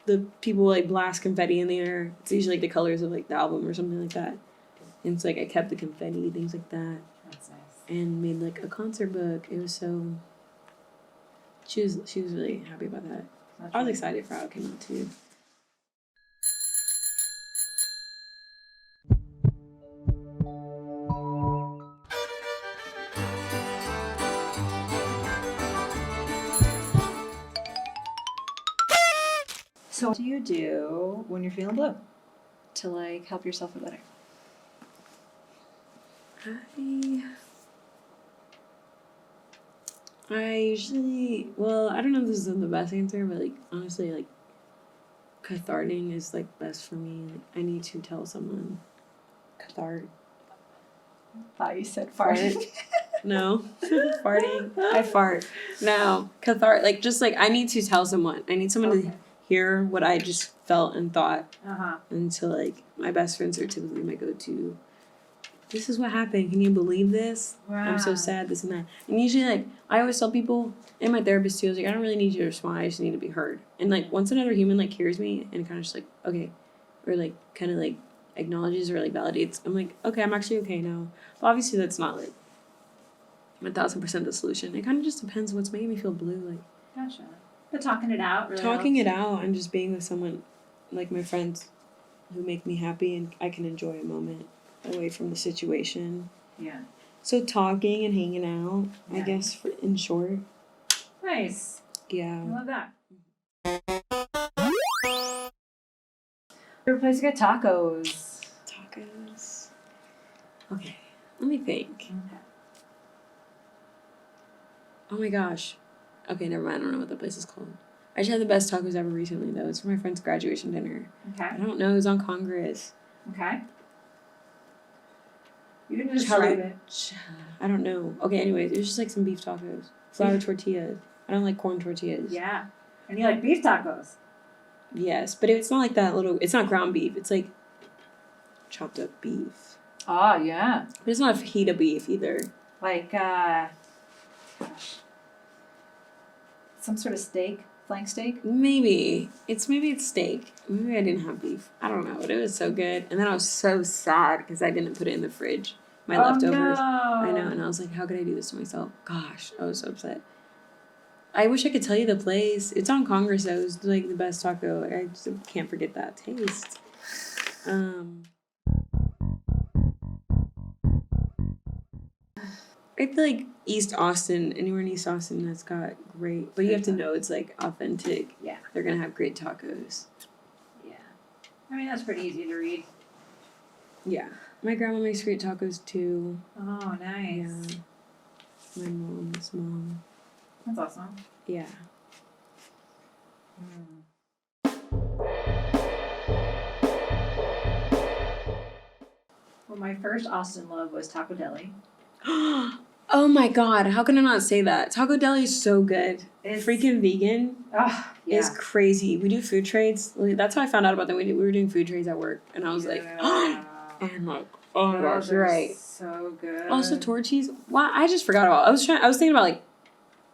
The people like blast confetti in the air. It's usually like the colors of like the album or something like that. And it's like I kept the confetti, things like that. That's nice. And made like a concert book. It was so. She was really happy about that. I was excited for how it came out too. So what do you do when you're feeling blue to like help yourself feel better? I usually, well, I don't know if this is the best answer, but like honestly, like catharting is like best for me. Like I need to tell someone. Cathart. Thought you said farting. No, farting. I fart. No, cathart. Like just like I need to tell someone. I need someone to hear what I just felt and thought. And so like my best friends are typically my go-to. This is what happened. Can you believe this? Wow. I'm so sad, this and that. And usually, like, I always tell people, and my therapist too, I was like, I don't really need you to respond. I just need to be heard. And, like, once another human, like, hears me and kind of just, like, okay, or, like, kind of, like, acknowledges or, like, validates, I'm like, okay, I'm actually okay now. But obviously, that's not, like, 1,000% the solution. It kind of just depends what's making me feel blue. Like, gotcha. But talking it out really talking helps. it out and just being with someone, like, my friends who make me happy and I can enjoy a moment away from the situation. Yeah. So talking and hanging out, I guess, in short. Nice. Yeah. I love that. Favorite place to get tacos? Tacos. Okay. Let me think. Okay. Oh my gosh. Okay, never mind. I don't know what that place is called. I just had the best tacos ever recently, though. It's for my friend's graduation dinner. Okay. I don't know. It was on Congress. Okay. You can just describe it. I don't know. Okay, anyways, it was just like some beef tacos. Flour tortillas. I don't like corn tortillas. Yeah. And you like beef tacos. Yes, but it's not like that little, it's not ground beef. It's like chopped up beef. Oh, yeah. But it's not fajita beef either. Like, gosh. Some sort of steak? Flank steak? Maybe it's steak. Maybe I didn't have beef. I don't know, but it was so good. And then I was so sad because I didn't put it in the fridge. My leftovers. No. I know, and I was like, how could I do this to myself? Gosh, I was so upset. I wish I could tell you the place. It's on Congress. Though. It was like the best taco. I just can't forget that taste. I feel like East Austin, anywhere in East Austin that's got great, but you have to know it's like authentic. Yeah. They're gonna have great tacos. Yeah. I mean, that's pretty easy to read. Yeah. My grandma makes great tacos too. Oh, nice. Yeah. My mom's mom. That's awesome. Yeah. Well, my first Austin love was Taco Deli. Oh my god, how can I not say that? Taco Deli is so good. It's Freaking vegan yeah. is crazy. We do food trades. That's how I found out about them. We were doing food trades at work, and I was like, and like, oh my gosh, you're right. So good. Also, Torchy's. Wow, I just forgot about. I was thinking about like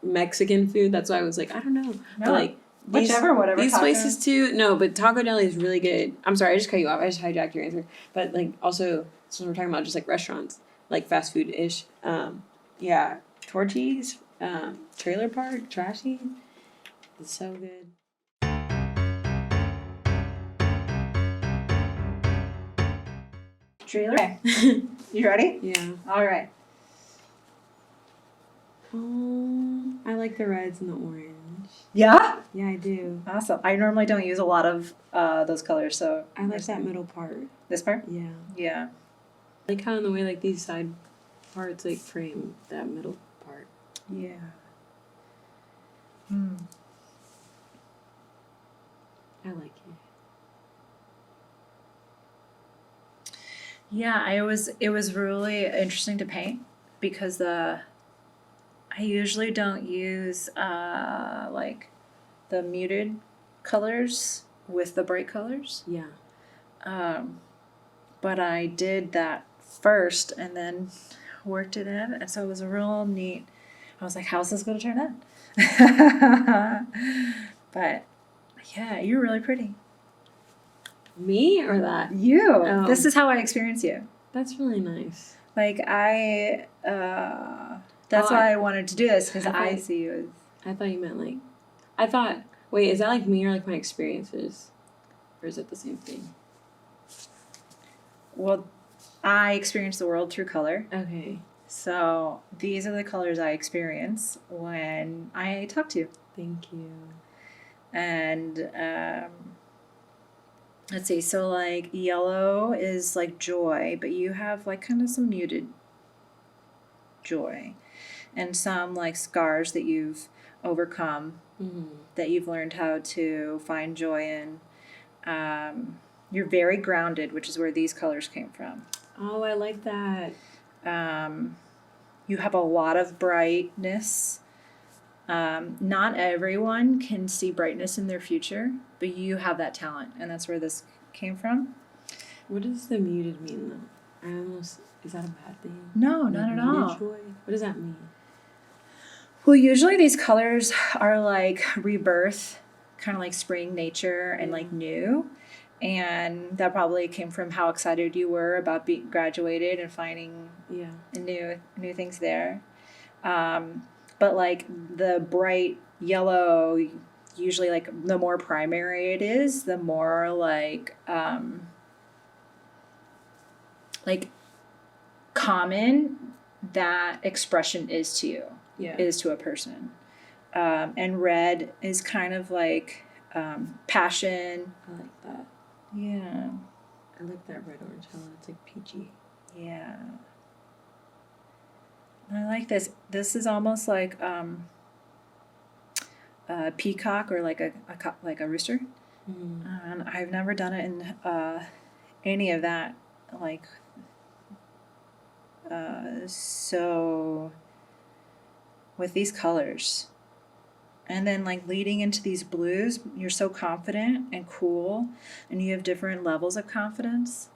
Mexican food. That's why I was like, I don't know. No. But like Whatever. These taco. places too. No, but Taco Deli is really good. I'm sorry, I just cut you off. I just hijacked your answer. But like also, so we're talking about just like restaurants, like fast food ish. Yeah, Torchy's, Trailer Park, Trashy. It's so good. Trailer. Okay. You ready? Yeah. All right. I like the reds and the orange. Yeah. Yeah, I do. Awesome. I normally don't use a lot of those colors, so I like that middle part. This part? Yeah. Yeah. I like how in the way like these side parts like frame that middle part. Yeah. I like it. Yeah, it was really interesting to paint because I usually don't use like the muted colors with the bright colors. Yeah. But I did that first and then worked it in, and so it was a real neat. I was like, how's this going to turn out? But yeah, you're really pretty. Me or that? You. Oh. This is how I experience you. That's really nice. Like that's why I wanted to do this because I thought- see you I thought you meant like. Wait, is that like me or like my experiences? Or is it the same thing? well, I experience the world through color. Okay. So these are the colors I experience when I talk to you. Thank you. And let's see, so like yellow is like joy, but you have like kind of some muted joy and some like scars that you've overcome, that you've learned how to find joy in. You're very grounded, which is where these colors came from. Oh, I like that. You have a lot of brightness. Not everyone can see brightness in their future, but you have that talent, and that's where this came from. What does the muted mean though? Is that a bad thing? No, Like not at muted all. Joy? What does that mean? Well, usually these colors are like rebirth, kind of like spring nature and like new. And that probably came from how excited you were about being graduated and finding new things there. But like the bright yellow, usually like the more primary it is, the more like common that expression is to you, is to a person. And red is kind of like passion. I like that. Yeah. I like that red orange color. It's like peachy. Yeah. I like this. This is almost like a peacock or like a rooster. And I've never done it in any of that like So with these colors, and then like leading into these blues, you're so confident and cool, and you have different levels of confidence.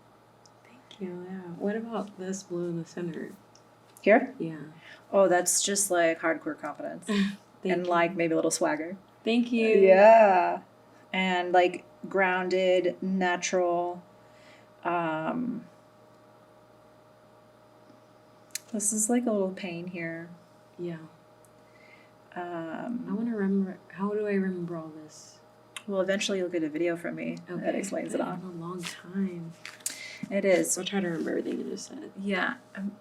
Thank you. Yeah. What about this blue in the center? Here? Yeah. Oh, that's just like hardcore confidence. And like maybe a little swagger. Thank you. Yeah. And like grounded, natural. This is like a little pain here. Yeah. I want to remember. How do I remember all this? Well, eventually you'll get a video from me that explains it all. In a long time. It is. I'll try to remember everything you just said. Yeah.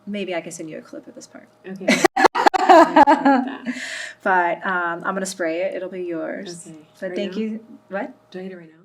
Maybe I can send you a clip of this part. Okay. But I'm going to spray it. It'll be yours. Okay. But Right thank now? you. What? Do I hit it right now?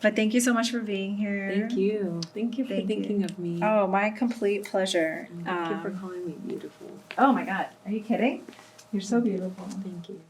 But thank you so much for being here. Thank you. Thank you for thinking of me. Oh, my complete pleasure. Thank you for calling me beautiful. Oh my God. Are you kidding? You're so beautiful. Thank you.